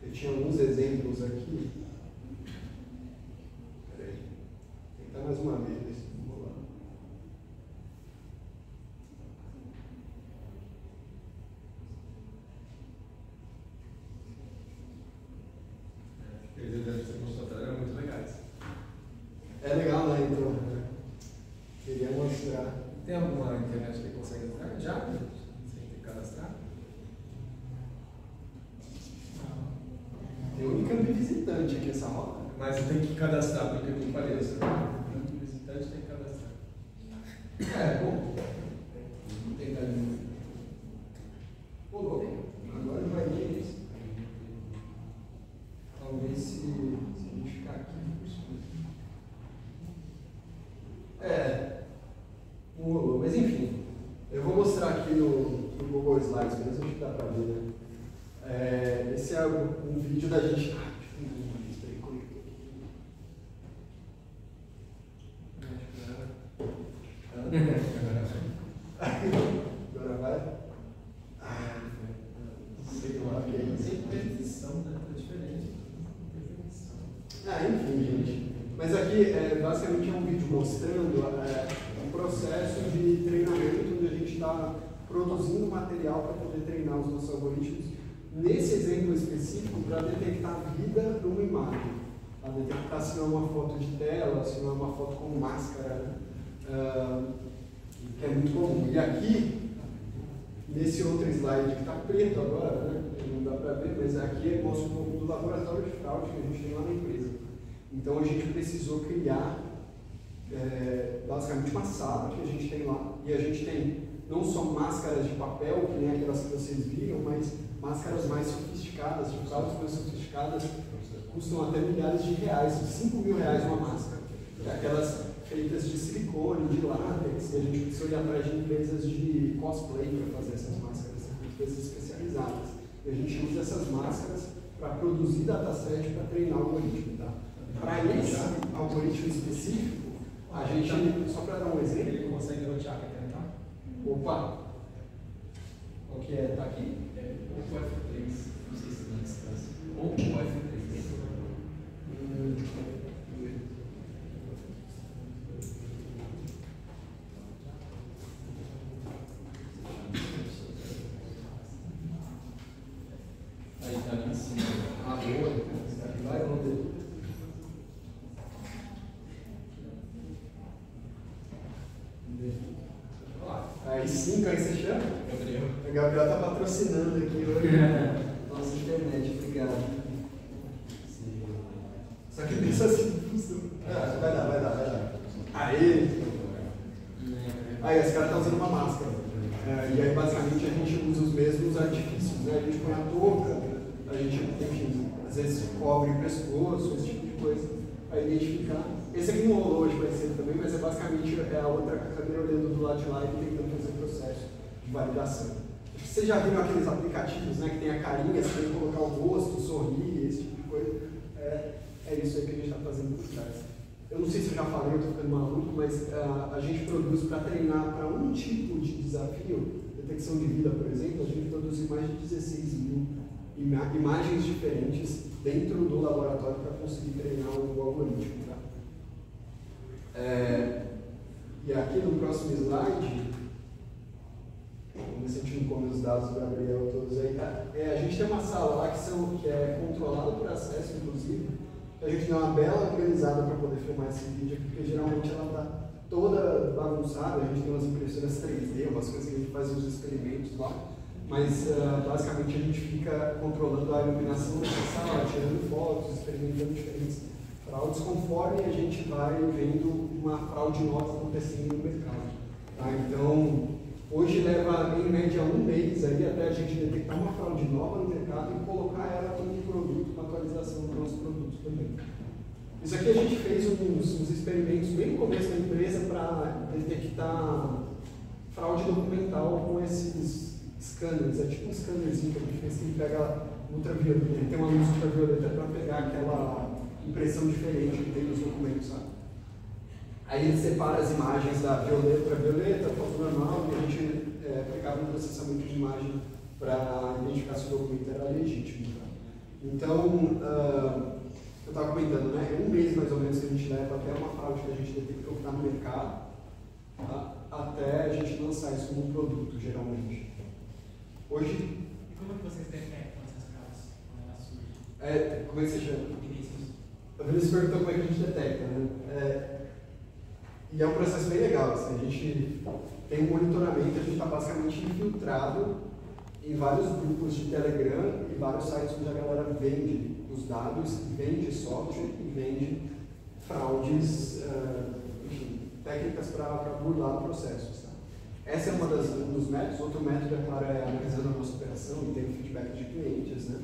Eu tinha alguns exemplos aqui. Peraí. Tentar mais uma vez. Vamos lá. Os exemplos que você mostrou eram muito legais. É legal, né? Então, queria mostrar. Tem alguma internet que consegue entrar já? Sem ter que cadastrar? Tem um Unicamp visitante aqui essa roda. Mas tem que cadastrar, porque que pareça. O visitante tem que cadastrar. Bom. Vamos tentar de novo. Agora vai ver isso. Talvez se a gente ficar aqui. Não rolou, mas enfim. Eu vou mostrar aqui no Google Slides mesmo, acho que dá pra ver, né? Esse é um vídeo da gente. Agora vai? Sei lá, que é isso. Repetição, né? É diferente. Enfim, gente. Mas aqui, basicamente, é um vídeo mostrando um processo de treinamento onde a gente está produzindo material para poder treinar os nossos algoritmos. Nesse exemplo específico, para detectar vida numa imagem. Para detectar se não é uma foto de tela, se não é uma foto com máscara, que é muito comum. E aqui, nesse outro slide que está preto agora, né? Não dá para ver, mas aqui mostra um pouco do laboratório de fraude que a gente tem lá na empresa. Então a gente precisou criar basicamente uma sala que a gente tem lá, e a gente tem não só máscaras de papel, que nem aquelas que vocês viram, mas máscaras mais sofisticadas, de fraudes mais sofisticadas, custam até milhares de reais, 5 mil reais uma máscara. Aquelas feitas de silicone, de látex, e a gente precisa ir atrás de empresas de cosplay para fazer essas máscaras, empresas especializadas. E a gente usa essas máscaras para produzir dataset para treinar o algoritmo. Tá? Para esse algoritmo específico, a gente, só para dar um exemplo, Ele consegue rotear, quer tentar? Opa! O que é? Está aqui? Ou o F3, não sei se na distância. Ou o F3. Aí tá ali em cima. Ah, boa. Vai, vamos ver. Aí 5, aí você chama? Gabriel. O Gabriel tá patrocinando aqui hoje. Nossa internet, obrigado. Só que pensa assim, vai dar. Aí esse cara tá usando uma máscara. E aí basicamente a gente usa os mesmos artifícios, né? A gente põe a touca, a gente, enfim, às vezes cobre o pescoço, esse tipo de coisa, para identificar. Esse aqui não rolou hoje, vai ser também, mas é basicamente a outra câmera olhando do lado de lá e tentando fazer o processo de validação. Vocês já viram aqueles aplicativos, né, que tem a carinha, você tem que colocar o rosto, sorrir, esse tipo de coisa? É isso aí que a gente está fazendo por trás. Eu não sei se eu já falei, eu estou ficando maluco, mas a gente produz para treinar para um tipo de desafio, detecção de vida, por exemplo, a gente produz mais de 16 mil imagens diferentes dentro do laboratório para conseguir treinar o algoritmo. Tá? E aqui no próximo slide, vamos ver se a gente não come os dados do Gabriel todos aí, tá? A gente tem uma sala lá que é controlada por acesso, inclusive. A gente dá uma bela organizada para poder filmar esse vídeo aqui, porque geralmente ela está toda bagunçada. A gente tem umas impressoras 3D, umas coisas que a gente faz uns experimentos lá. Mas basicamente a gente fica controlando a iluminação dessa sala, tirando fotos, experimentando diferentes fraudes, conforme a gente vai vendo uma fraude nova acontecendo no mercado. Tá? Então, hoje leva em média um mês aí até a gente detectar uma fraude nova no mercado e colocar ela como um produto, uma atualização do nosso produto também. Isso aqui a gente fez uns experimentos bem no começo da empresa para detectar fraude documental com esses scanners. É tipo um scannerzinho que a gente fez que ele pega ultravioleta, ele tem uma luz ultravioleta para pegar aquela impressão diferente que tem nos documentos, sabe? Aí ele separa as imagens da violeta para violeta, foto normal, e a gente pegava um processamento de imagem para identificar se o documento era legítimo. Tá? Então, eu estava comentando, né? É um mês mais ou menos que a gente leva até uma fraude que a gente detectou que está no mercado, tá? Até a gente lançar isso como um produto, geralmente. Hoje. E como é que vocês detectam essas fraudes quando elas surgem? Como é que você chama? Vinícius. A Vinícius perguntou como é que a gente detecta, né? E é um processo bem legal, assim, a gente tem um monitoramento, a gente está basicamente infiltrado em vários grupos de Telegram e vários sites onde a galera vende os dados, vende software e vende fraudes, enfim, técnicas para burlar processos. Tá? Essa é um dos métodos. Outro método, é claro, é analisando a nossa operação e tendo feedback de clientes, né?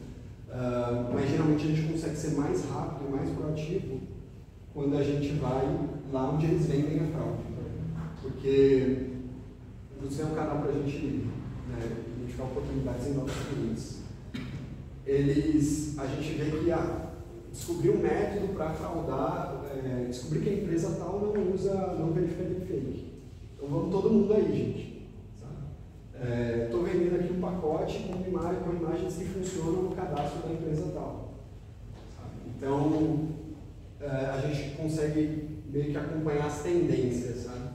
Mas geralmente a gente consegue ser mais rápido e mais proativo quando a gente vai lá onde eles vendem a fraude. Porque você é um canal para a gente identificar oportunidades em novos clientes. A gente vê que descobrir um método para fraudar, descobrir que a empresa tal não verifica deepfake. Então vamos todo mundo aí, gente. Estou vendendo aqui um pacote com imagens que funcionam no cadastro da empresa tal. Sabe? Então, a gente consegue meio que acompanhar as tendências, sabe?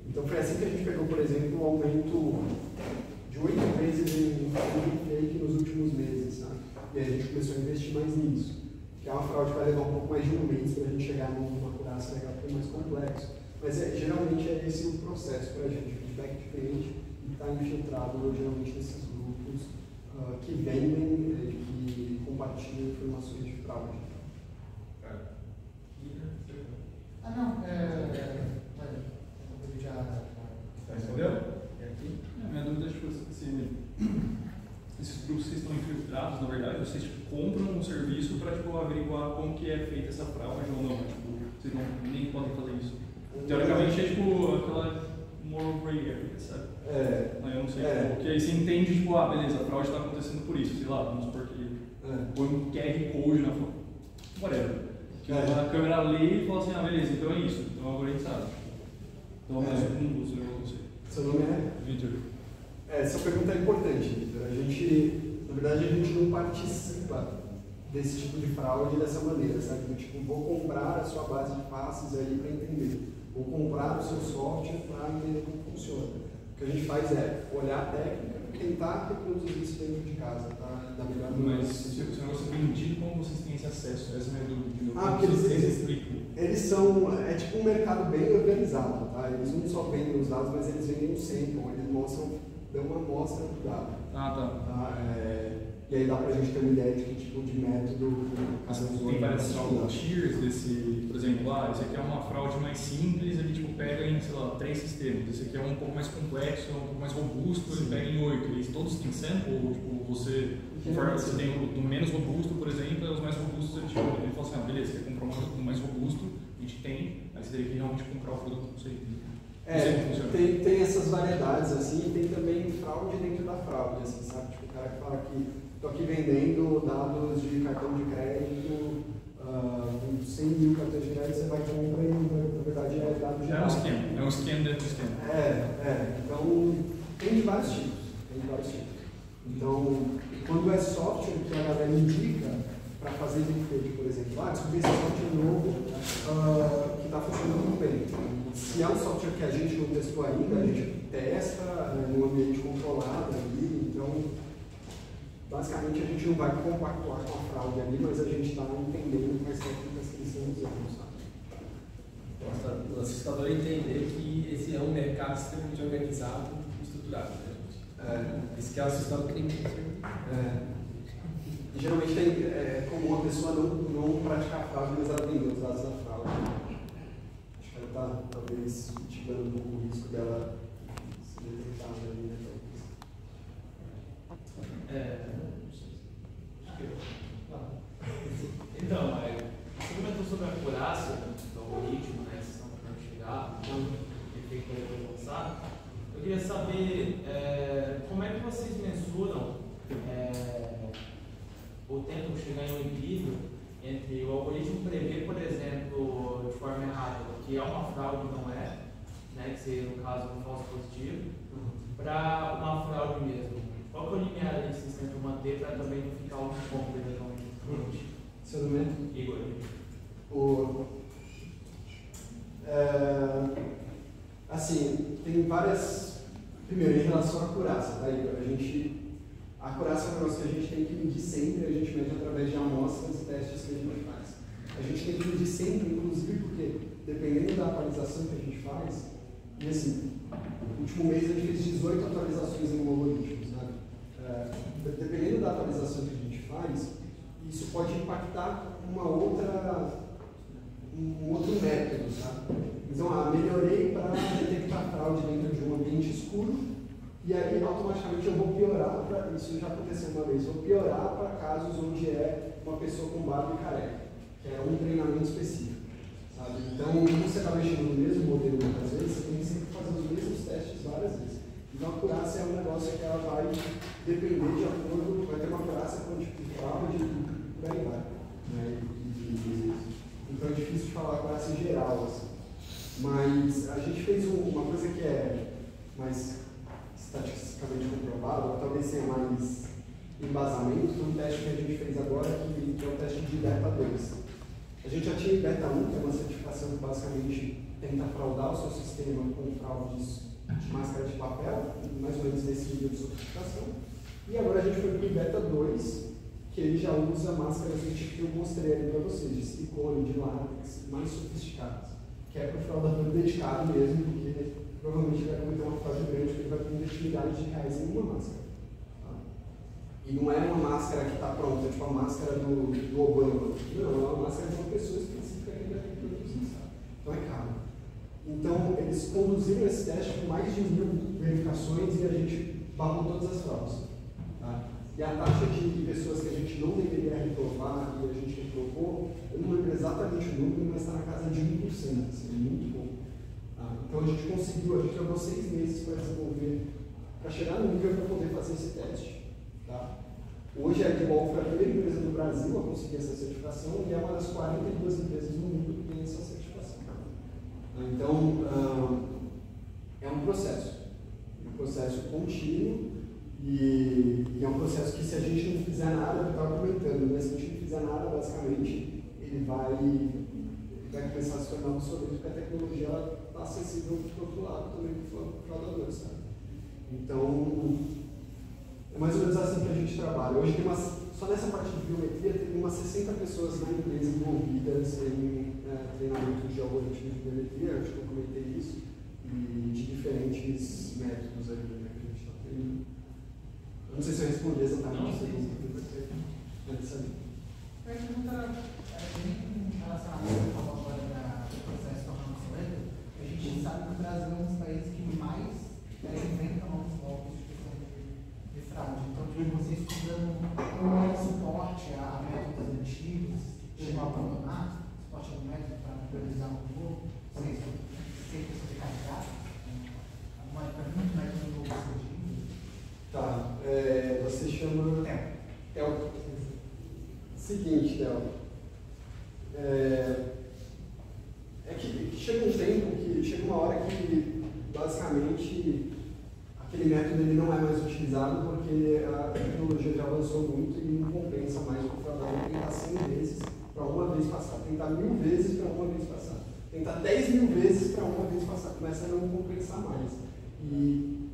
Então foi assim que a gente pegou, por exemplo, um aumento de 8 vezes em deepfake nos últimos meses, sabe? E aí a gente começou a investir mais nisso, que é uma fraude que vai levar um pouco mais de um mês para a gente chegar numa acurácia legal, porque é mais complexo. Mas geralmente é esse o processo para a gente, feedback de cliente, e está infiltrado geralmente nesses grupos que vendem e que compartilham informações de fraude. Ele já respondeu? Minha dúvida é, tipo, se esses grupos que estão infiltrados, na verdade, vocês compram um serviço para averiguar como que é feita essa fraude ou não. Tipo, vocês nem podem fazer isso. Teoricamente é tipo aquela moral gray area, sabe? Aí eu não sei, porque aí você entende, tipo, beleza, a fraude está acontecendo por isso, sei lá, vamos supor que põe um QR Code na fraude. Whatever. A câmera lê e fala assim, beleza, então é isso. Então agora a gente sabe. Então eu não sei. Seu nome é? Vitor. Essa pergunta é importante, Vitor. Na verdade, a gente não participa desse tipo de fraude dessa maneira, sabe? Tipo, vou comprar a sua base de faces aí para entender. Vou comprar o seu software para entender como funciona. O que a gente faz é olhar a técnica, tentar reproduzir isso dentro de casa, tá? Da melhor maneira. Mas se o negócio é vendido, como vocês têm esse acesso? Essa é a minha dúvida. Porque eles são, é tipo um mercado bem organizado, tá? Eles não só vendem os dados, mas eles vendem um sample, eles mostram, dão uma amostra do dado. E aí dá pra gente ter uma ideia de que tipo de método tem várias tiers desse, por exemplo, esse aqui é uma fraude mais simples, ele tipo pega em, sei lá, 3 sistemas. Esse aqui é um pouco mais complexo, um pouco mais robusto, ele pega em 8. Eles todos têm sample, ou tipo, você tem o menos robusto, por exemplo, os mais robustos, ele fala assim, beleza, você quer comprar um mais robusto, a gente tem, aí você teria que realmente comprar o produto, não sei. Tem essas variedades assim, e tem também fraude dentro da fraude, assim, sabe? Tipo, o cara que fala que estou aqui vendendo dados de cartão de crédito, 100 mil cartões de crédito, você vai comprar e na verdade é dado de É um esquema dentro do esquema. Então tem vários tipos. Então, quando é software que a galera indica para fazer deepfake, por exemplo, descobri esse software novo que está funcionando muito bem. Se é um software que a gente não testou ainda, a gente testa num ambiente controlado ali, então basicamente a gente não vai compactuar com a fraude ali, mas a gente está entendendo quais técnicas que eles estão usando, sabe? O assustador é entender que esse é um mercado extremamente organizado e estruturado, né, gente? Isso que é assustador que E geralmente é comum a pessoa não praticar a fraude, mas ela vender os dados da fraude. Acho que ela está, talvez, mitigando um pouco o risco dela se detectar ali, né? Então, você comentou sobre a acurácia do algoritmo, né, que vocês estão tentando chegar, efeito para avançar. Eu queria saber como é que vocês mensuram ou tentam chegar em um equilíbrio entre o algoritmo prever, por exemplo, de forma errada, que é uma fraude e não é, né, que seria, no caso, um falso positivo, para uma fraude mesmo. Qual que é o limiar ali que vocês tentam manter para também não ficar um ponto eventualmente? Seu nome é? Igor. Assim, tem várias. Primeiro, em relação à acurácia, tá, Igor? A acurácia é um negócio que a gente tem que medir sempre, a gente mede através de amostras e testes que a gente faz. A gente tem que medir sempre, inclusive porque, dependendo da atualização que a gente faz, e assim, no último mês a gente fez 18 atualizações no algoritmo, sabe? Dependendo da atualização que a gente faz, isso pode impactar um outro método, sabe? Então, melhorei para detectar fraude dentro de um ambiente escuro, e aí automaticamente eu vou piorar, isso já aconteceu uma vez, vou piorar para casos onde é uma pessoa com barba e careca, que é um treinamento específico, sabe? Então, como você está mexendo no mesmo modelo muitas vezes, você tem que sempre fazer os mesmos testes várias vezes. Então, a acurácia é um negócio que ela vai depender de acordo, vai ter uma acurácia com tipo de fraude e por aí vai. Né? Então, é difícil de falar acurácia em geral, assim. Mas a gente fez uma coisa que é mais estatisticamente comprovada, talvez tenha mais embasamento, um teste que a gente fez agora, que é o teste de Beta 2. A gente já tinha Beta 1, que é uma certificação que basicamente tenta fraudar o seu sistema com fraudes de máscara de papel, mais ou menos nesse nível de sofisticação. E agora a gente foi para o Beta 2, que ele já usa máscaras do tipo que eu mostrei ali para vocês, de silicone, de látex, mais sofisticadas, que é para o fraudador dedicado mesmo, porque provavelmente vai cometer uma fraude grande, porque ele vai investir milhares de reais em uma máscara. Tá? E não é uma máscara que está pronta, tipo a máscara do Obama. Não, é uma máscara de uma pessoa específica que ele vai ter que produzir, sabe? Então é caro. Então, eles conduziram esse teste com mais de 1000 verificações e a gente barrou todas as fraudes. Tá? E a taxa de pessoas que a gente não deveria reprovar e a gente reprovou, eu não lembro exatamente o número, mas está na casa de 1%, assim, muito pouco. Tá? Então, a gente levou 6 meses para desenvolver, para chegar no nível para poder fazer esse teste. Tá? Hoje a Edbol foi a primeira empresa do Brasil a conseguir essa certificação e é uma das 42 empresas no mundo que tem essa certificação. Então, é um processo contínuo e é um processo que se a gente não fizer nada, eu estava comentando, né? Se a gente não fizer nada, basicamente, ele vai começar a se tornar obsoleto, porque a tecnologia está acessível para o outro lado também para o fraudador, sabe? Então, É mais ou menos assim que a gente trabalha. Hoje tem só nessa parte de biometria tem umas 60 pessoas na empresa envolvidas em treinamento de algoritmos de biometria, acho que eu comentei isso, e de diferentes métodos aí, né, que a gente está tendo. Eu não sei se eu respondi exatamente isso. A pergunta é bem relacionada ao que você falou agora do processo do obsoleto. A gente sabe que o Brasil é um dos países que mais inventa novos golpes de questão de fraude. Então, vocês estudando suporte a métodos antigos, chegam a abandonar suporte ao método para priorizar o novo, vocês sempre se recarregar? É muito método novo surgindo. Tá, você chama... Theo. Seguinte, Theo. É que chega um tempo, chega uma hora que basicamente aquele método ele não é mais utilizado porque a tecnologia já avançou muito e não compensa mais o fraudador tentar 100 vezes para uma vez passar, tentar 1000 vezes para uma vez passar, tentar 10.000 vezes para uma vez passar, começa a não compensar mais. E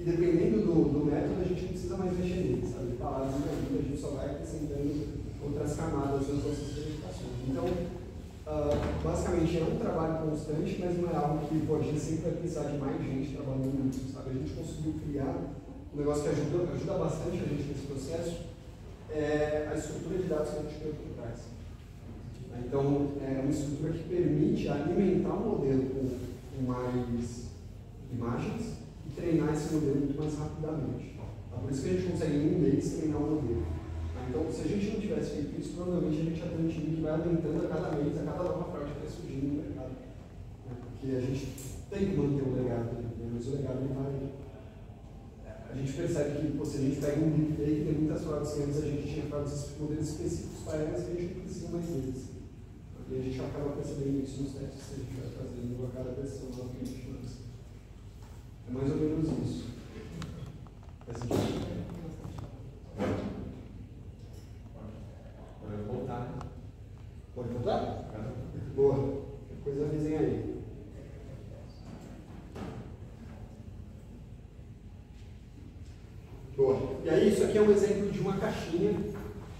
dependendo do método, a gente não precisa mais mexer nele, sabe? Palavras a gente só vai acrescentando outras camadas nas nossas verificações. Então, basicamente é um trabalho constante, mas não é algo que a gente sempre vai precisar de mais gente trabalhando nisso, sabe? A gente conseguiu criar um negócio que ajuda bastante a gente nesse processo, é a estrutura de dados que a gente tem por trás. Então, é uma estrutura que permite alimentar o modelo com mais imagens e treinar esse modelo muito mais rapidamente. Por isso que a gente consegue em um mês treinar o modelo. Então, se a gente não tivesse feito isso, provavelmente a gente ia ter um time que vai aumentando a cada mês, a cada nova fraude que vai surgindo no mercado. Porque a gente tem que manter o legado, mas o legado ele vai. A gente percebe que se a gente pega um deepfake, tem muitas fraudes que antes a gente tinha fraudes modelos específicos para elas e a gente não precisa mais deles. E a gente acaba percebendo isso nos testes que a gente vai fazendo a cada versão nova que a gente lança. É mais ou menos isso. Faz sentido? Pode voltar. Pode voltar? Boa. Qualquer coisa avisem aí. Boa. E aí, isso aqui é um exemplo de uma caixinha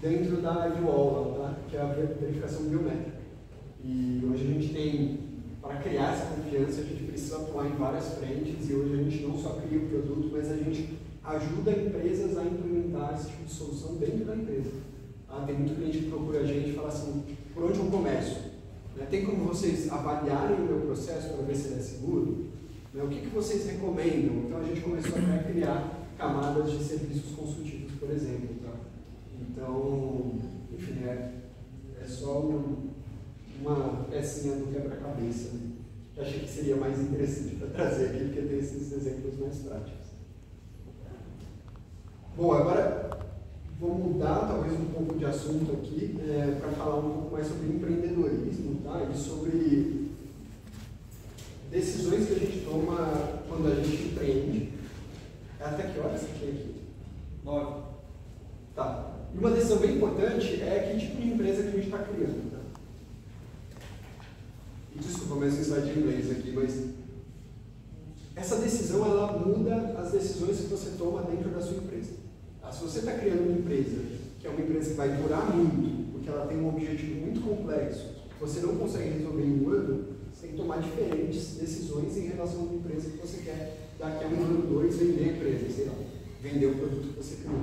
dentro da IDWall, tá? Que é a verificação biométrica. E hoje a gente tem, para criar essa confiança, a gente precisa atuar em várias frentes e hoje a gente não só cria o produto, mas a gente ajuda empresas a implementar esse tipo de solução dentro da empresa. Tem muito cliente que procura a gente e fala assim, por onde eu começo? Tem como vocês avaliarem o meu processo para ver se ele é seguro? O que vocês recomendam? Então a gente começou a criar camadas de serviços consultivos, por exemplo. Tá? Então, enfim, é só uma pecinha do quebra-cabeça. Né? Eu achei que seria mais interessante para trazer aqui, porque tem esses exemplos mais práticos. Bom, agora vou mudar talvez um pouco de assunto aqui para falar um pouco mais sobre empreendedorismo, tá? E sobre decisões que a gente toma quando a gente empreende. Até que horas você tem aqui? 9. Tá. E uma decisão bem importante é que tipo de empresa que a gente está criando. Tá? E desculpa, mas um slide em inglês aqui, mas essa decisão ela muda as decisões que você toma dentro da sua empresa. Se você está criando uma empresa, que é uma empresa que vai durar muito, porque ela tem um objetivo muito complexo, você não consegue resolver em um ano, você tem que tomar diferentes decisões em relação a uma empresa que você quer, daqui a um ano, 2, vender a empresa, sei lá, vender o produto que você criou.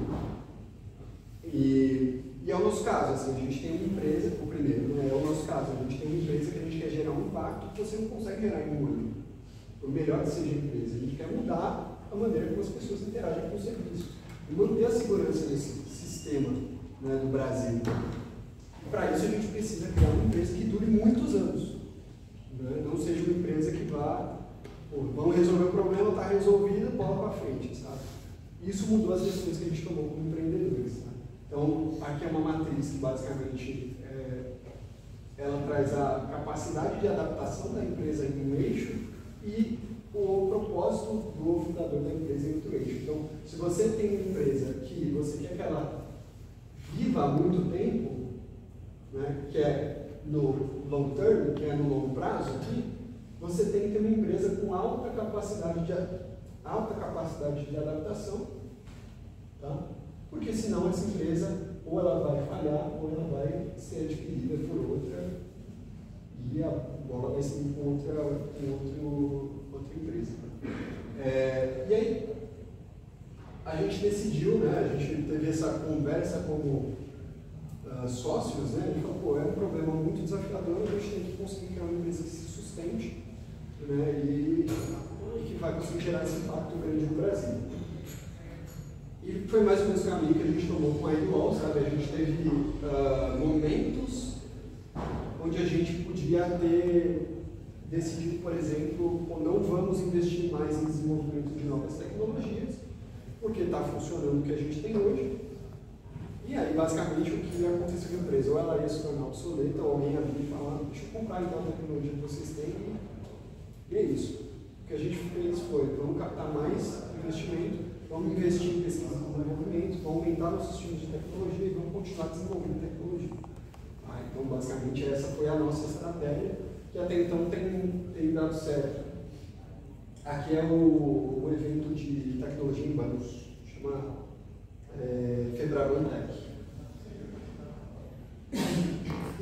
E é o nosso caso, assim, a gente tem uma empresa, o primeiro, né, é o nosso caso, a gente tem uma empresa que a gente quer gerar um impacto que você não consegue gerar em um ano. Por melhor que seja a empresa, a gente quer mudar a maneira como as pessoas interagem com o serviço. E manter a segurança desse sistema, né, do Brasil. E para isso a gente precisa criar uma empresa que dure muitos anos. Né? Não seja uma empresa que vá, vamos resolver o problema, está resolvido, bola para frente, sabe? Isso mudou as decisões que a gente tomou como empreendedores. Tá? Então, aqui é uma matriz que basicamente ela traz a capacidade de adaptação da empresa em um eixo e o propósito do fundador da empresa em outro eixo. Então, se você tem uma empresa que você quer que ela viva há muito tempo, né, que é no long term, que é no longo prazo aqui, você tem que ter uma empresa com alta capacidade de adaptação Tá? Porque senão essa empresa ou ela vai falhar ou ela vai ser adquirida por outra e a bola vai ser com outra empresa. E aí a gente decidiu, né, a gente teve essa conversa como sócios, né, a gente falou, pô, é um problema muito desafiador, a gente tem que conseguir criar uma empresa que se sustente, né, e que vai conseguir gerar esse impacto grande no Brasil. E foi mais ou menos o caminho que a gente tomou com a Edwall, sabe? A gente teve momentos onde a gente podia ter decidido, por exemplo, não vamos investir mais em desenvolvimento de novas tecnologias, porque está funcionando o que a gente tem hoje. E aí, basicamente, o que ia acontecer com a empresa? Ou ela ia se tornar obsoleta, ou alguém ia vir e falar, deixa eu comprar então a tecnologia que vocês têm, e é isso. O que a gente fez foi, vamos captar mais investimento, vamos investir em pesquisa e desenvolvimento, vamos aumentar nossos times de tecnologia e vamos continuar desenvolvendo tecnologia. Então, basicamente, essa foi a nossa estratégia, que até então tem dado certo. Aqui é o evento de tecnologia em bancos, chama Febraban Tech.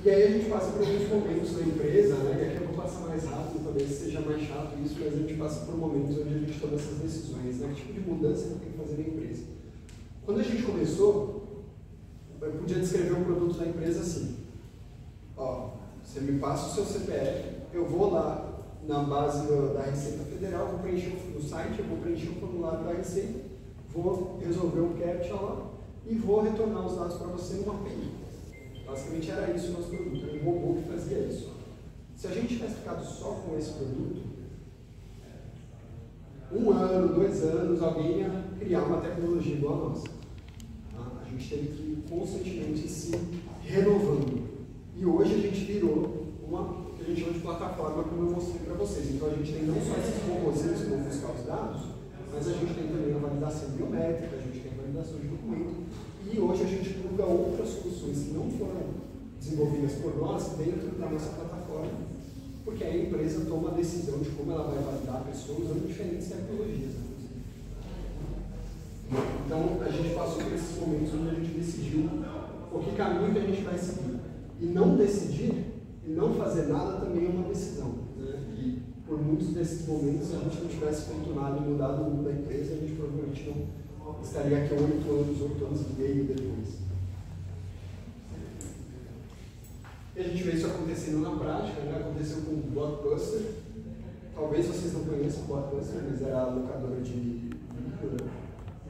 E aí a gente passa por alguns momentos na empresa, né, e aqui eu vou passar mais rápido, talvez seja mais chato isso, mas a gente passa por momentos onde a gente toma essas decisões, né, que tipo de mudança que tem que fazer na empresa. Quando a gente começou, eu podia descrever o produto da empresa assim, ó, você me passa o seu CPF, eu vou lá na base da Receita Federal, vou preencher no site, eu vou preencher o formulário da Receita, vou resolver o CAPTCHA lá e vou retornar os dados para você numa API. Basicamente era isso o nosso produto, era um robô que fazia isso. Se a gente tivesse ficado só com esse produto, 1 ano, 2 anos, alguém ia criar uma tecnologia igual a nossa. Tá? A gente teve que ir constantemente se renovando. E hoje a gente virou uma que a gente chama de plataforma, como eu mostrei para vocês. Então a gente tem não só esses robozinhos que vão buscar os dados, mas a gente tem também a validação biométrica, a gente tem a validação de documento. E hoje a gente pluga outras soluções que não foram desenvolvidas por nós dentro da nossa plataforma, porque a empresa toma a decisão de como ela vai validar a pessoa usando diferentes tecnologias. Então a gente passou por esses momentos onde a gente decidiu o que caminho que a gente vai seguir. E não decidir e não fazer nada também é uma decisão. Né? E por muitos desses momentos, se a gente não tivesse feito nada e mudado o mundo da empresa, a gente provavelmente não estaria aqui 8 anos e meio depois. E a gente vê isso acontecendo na prática, né? Aconteceu com o Blockbuster. Talvez vocês não conheçam o Blockbuster, mas era a locadora de vídeo, né?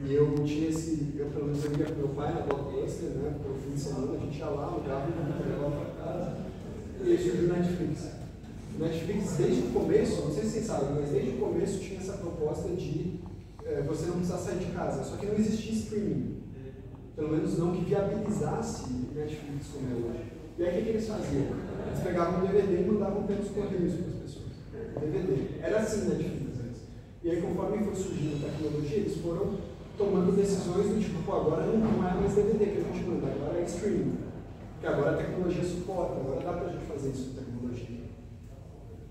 E eu tinha eu pelo menos eu ia com meu pai na Blockbuster, né? Pelo fim de semana, a gente ia lá, alugava e levava para casa. E aí surgiu o Netflix. O Netflix, desde o começo, não sei se vocês sabem, mas desde o começo tinha essa proposta de você não precisar sair de casa, só que não existia streaming. Pelo menos não que viabilizasse Netflix como é hoje. E aí o que eles faziam? Eles pegavam um DVD e mandavam pelos correios para as pessoas. DVD. Era assim Netflix antes. E aí conforme foi surgindo a tecnologia, eles foram tomando decisões do tipo, pô, agora não é mais DVD que a gente manda, agora é streaming. Porque agora a tecnologia suporta, agora dá para a gente fazer isso com tecnologia.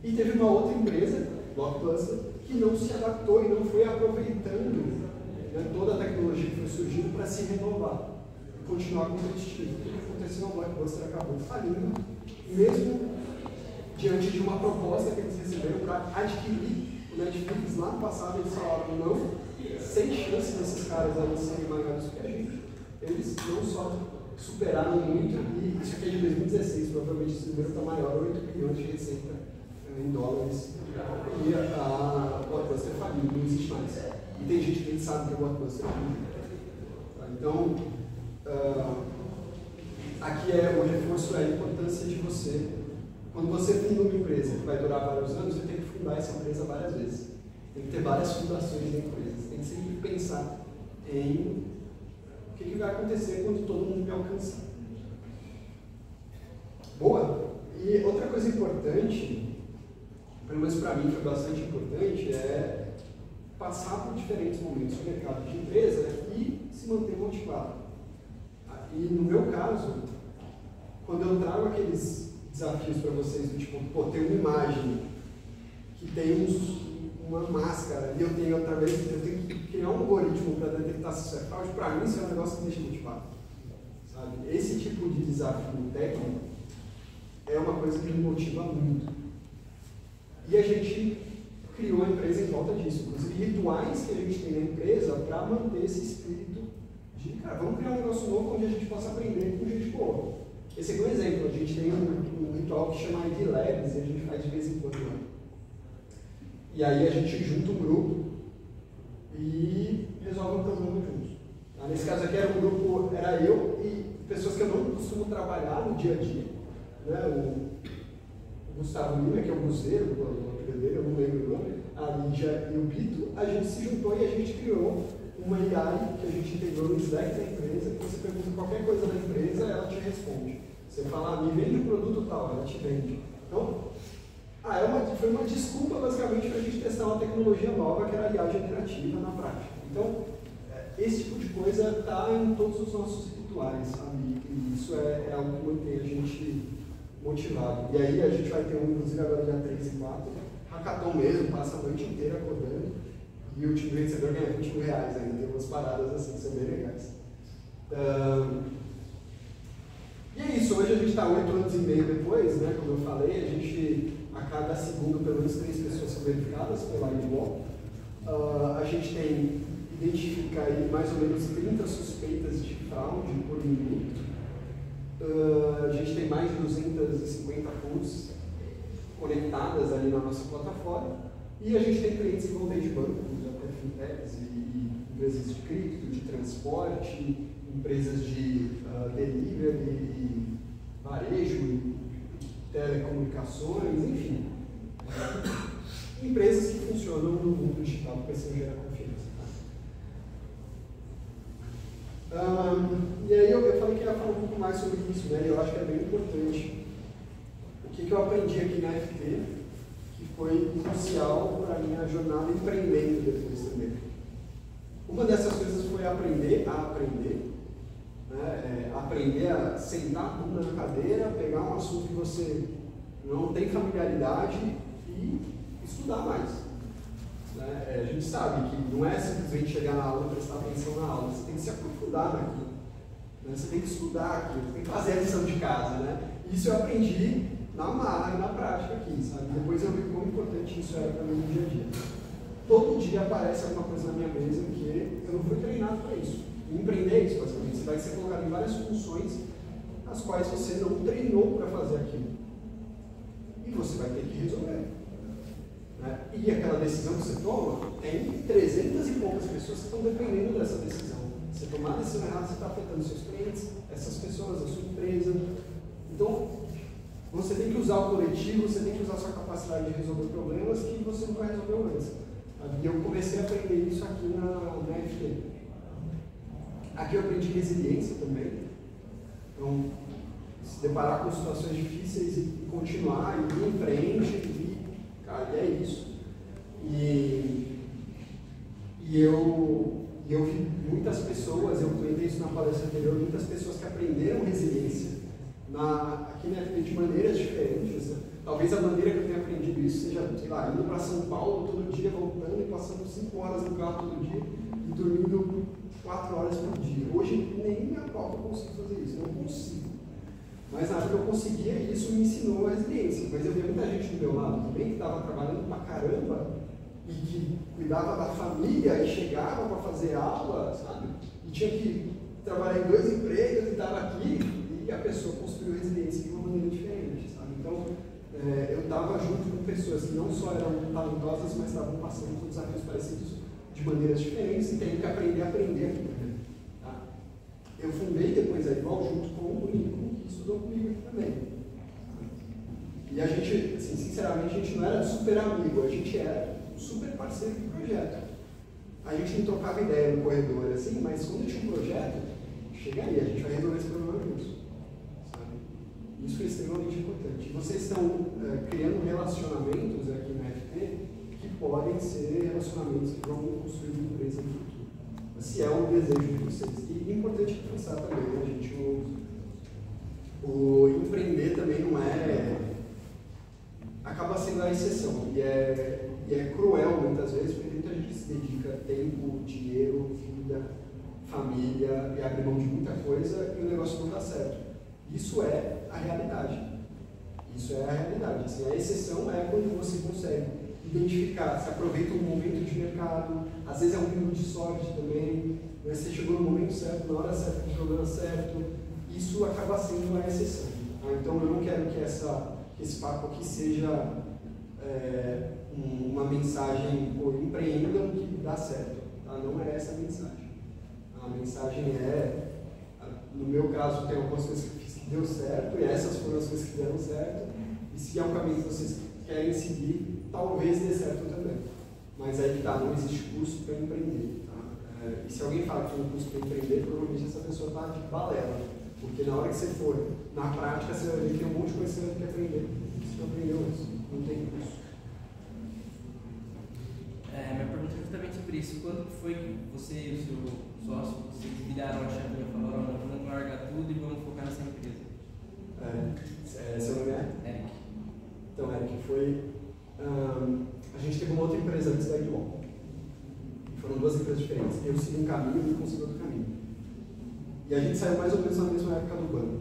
E teve uma outra empresa, Blockbuster, que não se adaptou e não foi aproveitando, né, toda a tecnologia que foi surgindo para se renovar e continuar competitivo. O que aconteceu? O Blockbuster acabou falindo, mesmo diante de uma proposta que eles receberam para adquirir o Netflix. Lá no passado eles falaram não, sem chance desses caras aí serem maiores que a gente. Eles não só superaram muito, e isso aqui é de 2016, provavelmente esse número está maior, 8 bilhões de receita em dólares, e a Blockbuster faliu, não existe mais. E tem gente que nem sabe que a Blockbuster faliu. Então, aqui o reforço é a importância de você, quando você funda uma empresa que vai durar vários anos, você tem que fundar essa empresa várias vezes. Tem que ter várias fundações da empresa. Você tem que sempre pensar em o que vai acontecer quando todo mundo me alcançar. Boa! E outra coisa importante, pelo menos para mim foi bastante importante, é passar por diferentes momentos no mercado de empresa e se manter motivado. E no meu caso, quando eu trago aqueles desafios para vocês, do tipo, pô, tem uma imagem que tem um uma máscara e eu tenho que criar um algoritmo para detectar se isso é fraude, para mim isso é um negócio que me deixa motivado. Sabe? Esse tipo de desafio técnico é uma coisa que me motiva muito. E a gente criou a empresa em volta disso, inclusive rituais que a gente tem na empresa para manter esse espírito de, cara, vamos criar um negócio novo onde a gente possa aprender com gente boa. Esse aqui é um exemplo, a gente tem um ritual que chama ID Labs e a gente faz de vez em quando. E aí a gente junta um grupo e resolve um problema juntos. Tá? Nesse caso aqui era um grupo, era eu e pessoas que eu não costumo trabalhar no dia a dia. Né? O Gustavo Lima, que é o Cruzeiro, eu não lembro o nome, a Lígia e o Bito, a gente se juntou e a gente criou uma AI que a gente integrou no Slack da empresa, que você pergunta qualquer coisa da empresa, ela te responde. Você fala, me vende um produto tal, ela te vende. Então, foi uma desculpa basicamente para a gente testar uma tecnologia nova que era a IA generativa na prática. Então, esse tipo de coisa está em todos os nossos rituais, sabe? E isso é algo que mantém a gente motivado. E aí a gente vai ter inclusive agora dia 3 e 4, hackathon mesmo, passa a noite inteira acordando e o time vencedor ganha 20 mil reais ainda, tem umas paradas assim, que são bem legais. E é isso, hoje a gente está 8 anos e meio depois, né, como eu falei, a gente, a cada segundo, pelo menos 3 pessoas são verificadas pela IBO. A gente identifica aí mais ou menos 30 suspeitas de fraude por minuto. A gente tem mais de 250 fontes conectadas ali na nossa plataforma e a gente tem clientes que vão desde bancos, até fintechs e empresas de cripto, de transporte, empresas de delivery, e varejo, e telecomunicações, enfim. Empresas que funcionam no mundo digital, porque assim gera confiança. E aí eu falei que ia falar um pouco mais sobre isso, né? E eu acho que é bem importante. O que eu aprendi aqui na FT, que foi crucial para a minha jornada empreendendo depois também. Uma dessas coisas foi aprender a aprender. Né? Aprender a sentar a bunda na cadeira, pegar um assunto que você não tem familiaridade e estudar mais. A gente sabe que não é simplesmente chegar na aula e prestar atenção na aula, você tem que se aprofundar naquilo. Né? Você tem que estudar aquilo, você tem que fazer a lição de casa. Né? Isso eu aprendi na marra e na prática aqui, sabe? Depois eu vi quão importante isso era para mim no dia a dia. Todo dia aparece alguma coisa na minha mesa que eu não fui treinado para isso. E empreender é isso, basicamente. Você vai ser colocado em várias funções as quais você não treinou para fazer aquilo. E você vai ter que resolver. Né? E aquela decisão que você toma, tem 300 e poucas pessoas que estão dependendo dessa decisão. Se você tomar a decisão errada, você está afetando seus clientes, essas pessoas, a sua empresa. Então, você tem que usar o coletivo, você tem que usar a sua capacidade de resolver problemas que você nunca resolveu antes. E eu comecei a aprender isso aqui na FT. Aqui eu aprendi resiliência também. Então, se deparar com situações difíceis e continuar, e ir em frente, e é isso. E eu vi muitas pessoas, eu comentei isso na palestra anterior, muitas pessoas que aprenderam resiliência aqui na FT de maneiras diferentes. Né? Talvez a maneira que eu tenha aprendido isso seja, sei lá, indo para São Paulo todo dia, voltando e passando 5 horas no carro todo dia e dormindo 4 horas por dia. Hoje nem a pau eu consigo fazer isso, não consigo. Mas na época eu conseguia e isso me ensinou a resiliência. Mas eu vi muita gente do meu lado também que estava trabalhando pra caramba e que cuidava da família e chegava para fazer aula, sabe? E tinha que trabalhar em 2 empregos e estava aqui e a pessoa construiu resiliência de uma maneira diferente, sabe? Então, eu estava junto com pessoas que não só eram talentosas, mas estavam passando por desafios parecidos de maneiras diferentes e tendo que aprender a aprender aqui também. Tá? Eu fundei depois a Igual junto com o Nico, que estudou comigo aqui também. E a gente, assim, sinceramente, a gente não era super amigo, a gente era super parceiro do projeto. A gente não trocava ideia no corredor, assim, mas quando tinha um projeto, chega aí, a gente vai resolver esse problema juntos. Isso é extremamente importante. Vocês estão criando relacionamentos aqui na FT que podem ser relacionamentos que vão construir uma empresa no futuro. Se é um desejo de vocês. E é importante pensar também, né, gente? O empreender também não é... acaba sendo a exceção. E é cruel, muitas dinheiro, vida, família, e abrir mão de muita coisa e o negócio não dá certo. Isso é a realidade. Isso é a realidade. Assim, a exceção é quando você consegue identificar, se aproveita um momento de mercado, às vezes é um pingo de sorte também, mas você chegou no momento certo, na hora certa, com o problema certo, isso acaba sendo a exceção. Tá? Então eu não quero que esse papo aqui seja uma mensagem, pô, empreendam que dá certo. Tá? Não é essa a mensagem. A mensagem é, no meu caso, tem algumas coisas que eu fiz que deu certo, e essas foram as coisas que deram certo, e se é um caminho que vocês querem seguir, talvez dê certo também. Mas aí que tá, não existe curso para empreender. Tá? E se alguém fala que tem um curso para empreender, provavelmente essa pessoa está de balela. Porque na hora que você for na prática, você vai ver que tem um monte de coisa que você vai ter que aprender. Você não aprendeu isso, não tem curso. Minha pergunta é justamente sobre isso. Quando foi que você e o seu sócio, vocês viraram a chave e falaram, vamos largar tudo e vamos focar nessa empresa? Seu nome é? Eric. Então, Eric, foi... a gente teve uma outra empresa antes da Guilherme. Foram duas empresas diferentes. Eu segui um caminho e ele conseguiu outro caminho. E a gente saiu mais ou menos na mesma época do banco.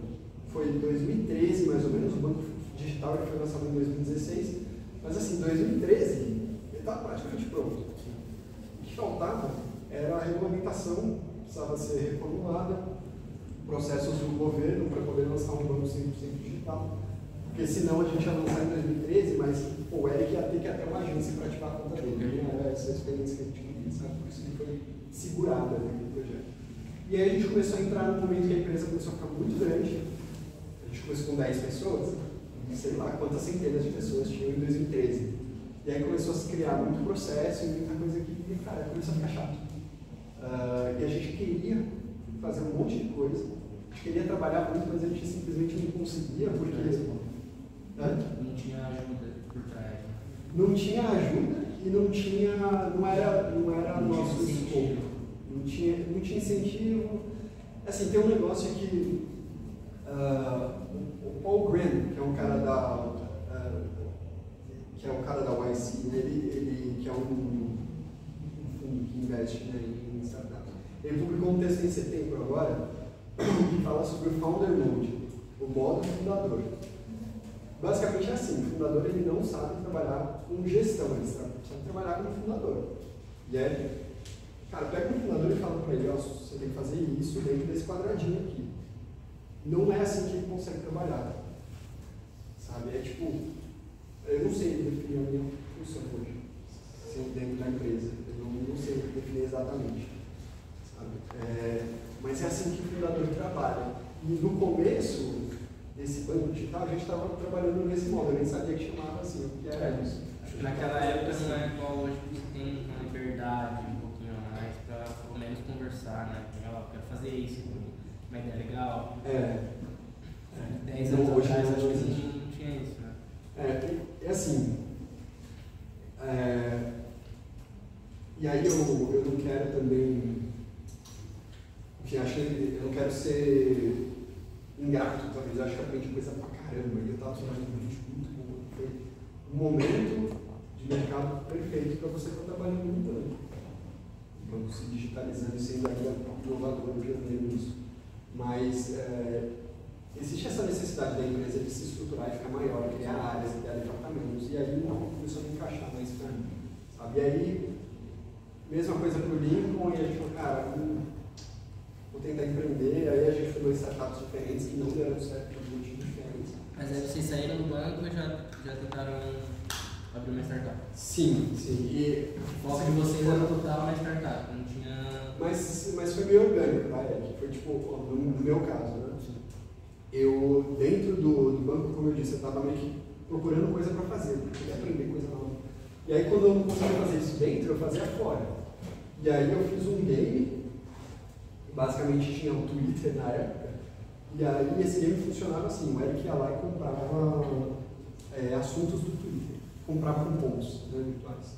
Foi em 2013, mais ou menos. O banco digital ele foi lançado em 2016. Mas assim, em 2013, ele estava praticamente pronto. O que faltava era a regulamentação, precisava ser reformulada, processos do governo para poder lançar um banco 100% digital. Porque senão a gente ia lançar em 2013, mas o Eric ia ter que ir até uma agência para ativar a conta dele. Não era essa experiência que a gente queria, sabe? Por isso que foi segurado naquele projeto. E aí a gente começou a entrar no momento que a empresa começou a ficar muito grande. A gente começou com 10 pessoas, sei lá quantas centenas de pessoas tinham em 2013. E aí começou a se criar muito processo e muita coisa que, cara, começou a ficar chato. E a gente queria fazer um monte de coisa. A gente queria trabalhar muito, mas a gente simplesmente não conseguia, porque... Não tinha ajuda por trás. Não tinha ajuda e não era nosso escopo. Não tinha incentivo. Assim, tem um negócio que o Paul Graham, que é um cara da YC, ele que é um fundo que investe, né, em startups. Ele publicou um texto em setembro agora que fala sobre o Founder Mode, o modo fundador. Basicamente é assim, o fundador ele não sabe trabalhar com gestão, ele sabe trabalhar como fundador. E aí, cara, pega um fundador e fala para ele, ó, você tem que fazer isso dentro desse quadradinho aqui. Não é assim que ele consegue trabalhar. Sabe? É tipo, eu não sei definir a minha função hoje, assim, dentro da empresa. Eu não sei definir exatamente. Sabe? Mas é assim que o fundador trabalha. E no começo desse banco digital, a gente estava trabalhando nesse modo, eu nem sabia que chamava assim, o que era isso. Acho que naquela época não é igual hoje, que tem uma liberdade um pouquinho a mais para pelo menos conversar, né? Eu quero fazer isso, uma ideia legal. 10 anos atrás, acho que não tinha isso, né? É assim. E aí eu não quero também. Enfim, acho que eu não quero ser ingrato, talvez. Eu acho que aprendi coisa pra caramba. E eu estava trabalhando muito bom. Foi um momento de mercado perfeito para você estar trabalhando no banco. O banco se digitalizando e sendo ainda inovador, pioneiro nisso. Mas existe essa necessidade da empresa de se estruturar e ficar maior, criar áreas, criar departamentos. E aí começou a me encaixar mais para mim. Sabe? E aí, mesma coisa para o Lincoln, e a gente falou, cara, vou tentar empreender. Aí a gente foi dois startups diferentes que não deram certo por motivos diferentes. Mas aí vocês saíram do banco e já tentaram abrir uma startup? Sim. E o foco de vocês era total na startup, não tinha... Mas foi meio orgânico, tá, Eric? Foi tipo, no meu caso, né? Eu, dentro do banco, como eu disse, eu estava meio que procurando coisa para fazer, eu queria aprender coisa nova. E aí, quando eu não conseguia fazer isso dentro, eu fazia fora. E aí eu fiz um game, basicamente tinha um Twitter na época, e aí esse game funcionava assim, o Eric ia lá e comprava assuntos do Twitter, comprava cupons, né, virtuais.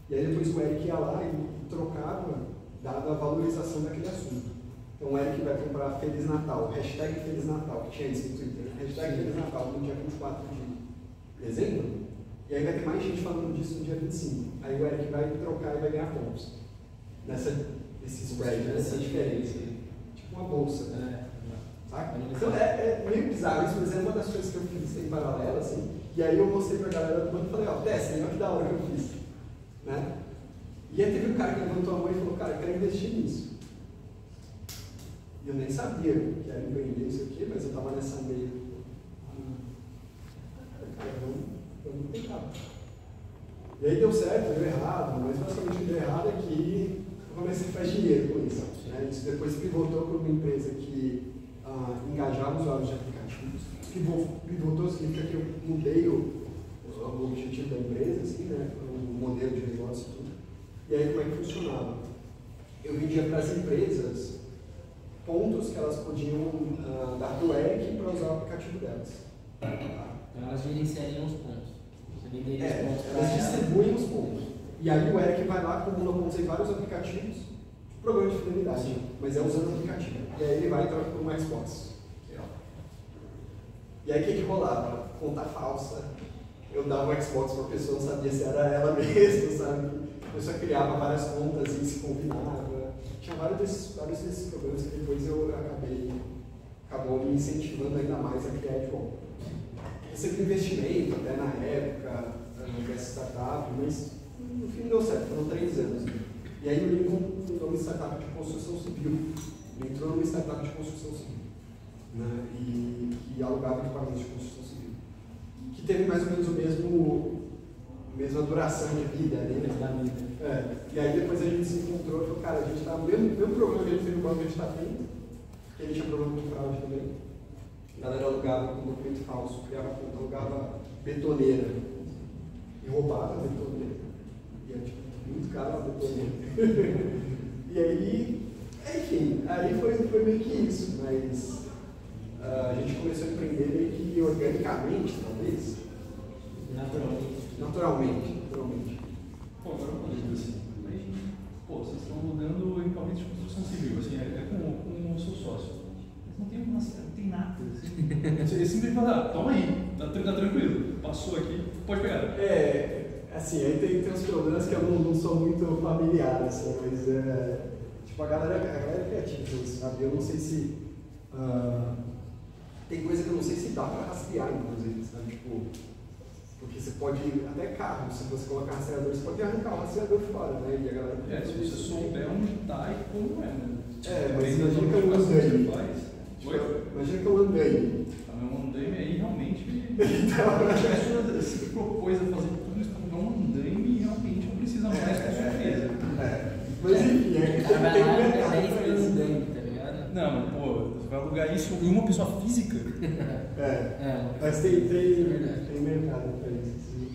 E aí depois o Eric ia lá e trocava, dada a valorização daquele assunto. Então o Eric vai comprar Feliz Natal, hashtag Feliz Natal, que tinha isso no Twitter, hashtag Feliz Natal no dia 24 de dezembro, e aí vai ter mais gente falando disso no dia 25. Aí o Eric vai trocar e vai ganhar pontos. nesse spread, nessa diferença. Tipo uma bolsa, né? Saca? Então é meio bizarro isso, mas é uma das coisas que eu fiz em paralelo, assim. E aí eu mostrei pra galera do banco e falei, ó, testa, olha que da hora que eu fiz. Né? E aí teve um cara que levantou a mão e falou, cara, eu quero investir nisso. E eu nem sabia que era empreender, não sei o quê, mas eu tava nessa meio. Cara, vamos tentar. E aí deu certo, deu errado, mas basicamente o que deu errado é que eu comecei a fazer dinheiro com isso. Né? Isso depois pivotou para uma empresa que engajava usuários de aplicativos. Pivotou significa que eu mudei o objetivo da empresa, assim, né? O modelo de negócio e tudo. E aí como é que funcionava? Eu vendia para as empresas pontos que elas podiam dar para o Eric para usar o aplicativo delas. Então elas gerenciariam os pontos. Você venderia os pontos para elas ela. distribuem os pontos. E aí o Eric vai lá, acumula pontos em vários aplicativos, programa de fidelidade, sim, mas é usando o aplicativo. E aí ele vai e troca por uma Xbox. E aí o que rolava? Conta falsa. Eu dava o Xbox para a pessoa, não sabia se era ela mesma, sabe? A pessoa criava várias contas e se combinava. Tinha vários desses problemas que depois eu acabou me incentivando ainda mais a criar de volta. Recebi investimento até na época, nessa startup, mas no fim deu certo, foram 3 anos. E aí o Lincoln fundou uma startup de construção civil. Ele entrou numa startup de construção civil, né? E alugava equipamentos de construção civil. Que teve mais ou menos a mesma duração de vida, né? E aí depois a gente se encontrou e falou, cara, a gente está no mesmo problema que a gente teve no banco, a gente está tendo, porque ele tinha problema com fraude também. A galera alugava com documento falso, criava conta, alugava betoneira e roubava a betoneira. E era tipo, muito caro a betoneira. E aí, enfim, aí foi meio que isso, mas a gente começou a empreender meio que organicamente, talvez. Naturalmente. Pô, agora uma coisa assim, pô, vocês estão mudando equipamento de construção civil, assim, é com o seu sócio. Mas não tem nada, assim. Ele simplesmente fala, toma aí, tá tranquilo, passou aqui, pode pegar. Assim, aí tem uns problemas que eu não sou muito familiar, assim, mas tipo, a galera é criativa, sabe? Eu não sei se. Tem coisa que eu não sei se dá pra rastrear, inclusive, sabe? Tipo, porque você pode, até carro, se você colocar rastreador, você pode arrancar o rastreador fora, né? E a galera se você souber onde tá e como é, né? Mas imagina que eu andaime. Imagina que eu andaime. Um andaime aí realmente. A pessoa se propôs a fazer tudo isso para um andaime e realmente não precisa mais, com certeza. Mas enfim, tem mercado para isso. Andaime, tá ligado? Não, pô, você vai alugar isso em uma pessoa física? Mas tem mercado para isso. Sim.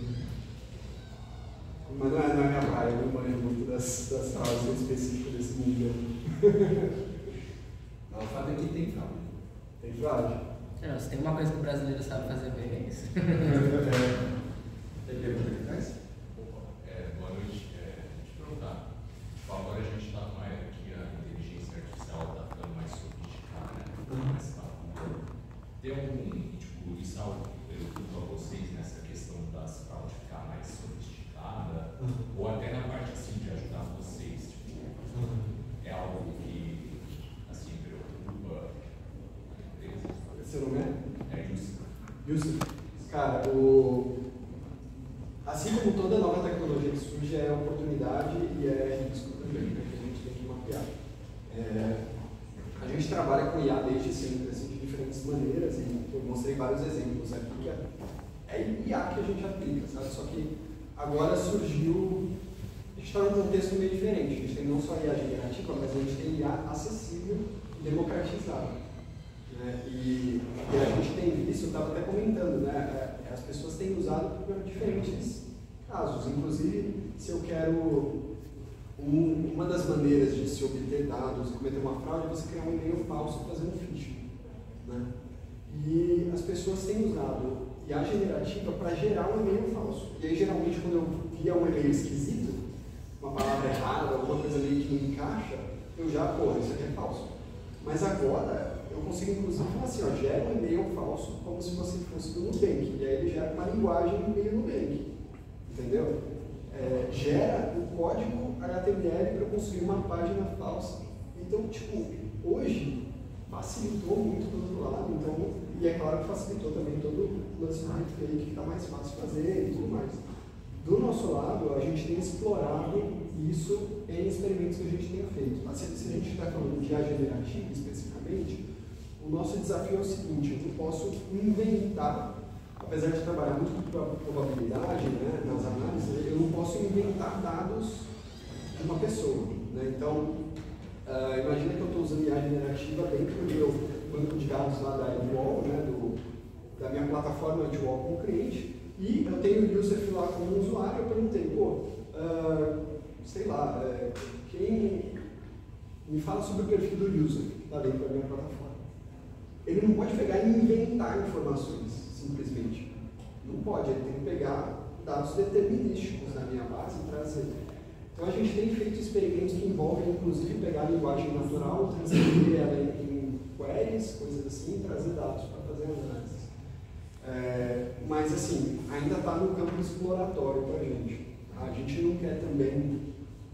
Mas não é minha praia, eu não manjo muito das causas específicas desse mundo. Não, o fato é que tem fraude. Tem fraude? Não, se tem uma coisa que o brasileiro sabe fazer bem, é isso. Tem pergunta aqui atrás? Boa noite. Deixa eu te perguntar. Agora a gente está numa era que a inteligência artificial está ficando mais sofisticada, né? Mais rápida. Tem algum, tipo, isso é algo que eu pergunto a vocês nessa questão das fraudes ficar mais sofisticada? Ou até na parte assim de ajudar vocês, tipo, é algo que assim preocupa a empresa? Seu nome é? É Yusuf. Yusuf. Cara, assim como toda nova tecnologia que surge, é oportunidade e é risco também, que a gente tem que mapear. A gente trabalha com IA desde sempre, assim, de diferentes maneiras, e eu mostrei vários exemplos aqui, que é IA que a gente aplica, sabe? Só que agora surgiu, a gente está num contexto meio diferente, a gente tem não só IA generativa, mas a gente tem IA acessível e democratizada. E a gente tem visto, eu estava até comentando, né? As pessoas têm usado por diferentes casos. Inclusive, se eu quero. Uma das maneiras de se obter dados e cometer uma fraude é você criar um e-mail falso fazendo phishing. Né? E as pessoas têm usado IA generativa para gerar um e-mail falso. E aí, geralmente, quando eu via um e-mail esquisito, uma palavra errada, alguma coisa meio que não encaixa, eu já, isso aqui é falso. Mas agora, eu consigo inclusive falar assim, gera um e-mail falso como se você fosse do Nubank. E aí ele gera uma linguagem meio Nubank. Entendeu? gera o código HTML para construir uma página falsa. Então, tipo, hoje facilitou muito do outro lado, então, e é claro que facilitou também todo o lançamento fake, que está mais fácil fazer e tudo mais. Do nosso lado, a gente tem explorado isso em experimentos que a gente tem feito. Se a gente está falando de IA generativa especificamente, o nosso desafio é o seguinte: eu não posso inventar, apesar de trabalhar muito com probabilidade, né, nas análises, eu não posso inventar dados de uma pessoa. Né? Então, imagina que eu estou usando IA generativa dentro do meu banco de dados lá da AdWall, né, da minha plataforma AdWall com o cliente, e eu tenho o user lá como usuário. Eu perguntei, sei lá, quem me fala sobre o perfil do user que está dentro da minha plataforma. Ele não pode pegar e inventar informações, simplesmente. Não pode, ele tem que pegar dados determinísticos da minha base e trazer. Então a gente tem feito experimentos que envolvem, inclusive, pegar a linguagem natural, transcrever ela em queries, coisas assim, e trazer dados para fazer análises. Mas, assim, ainda está no campo exploratório para a gente. A gente não quer também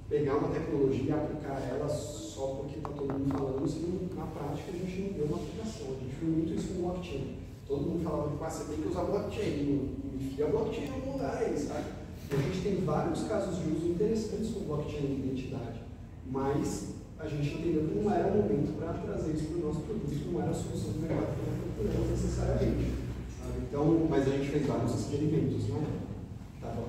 pegar uma tecnologia e aplicar ela só porque está todo mundo falando, senão na prática a gente não deu uma aplicação. A gente viu muito isso com blockchain. Todo mundo falava que você tem que usar blockchain, enfia blockchain em algum lugar aí, sabe? E a gente tem vários casos de uso interessantes com blockchain de identidade, mas a gente entendeu que não era o momento para trazer isso para o nosso produto, não era a solução do mercado que nós procuramos necessariamente. Sabe? Então, mas a gente fez vários experimentos, né? Estava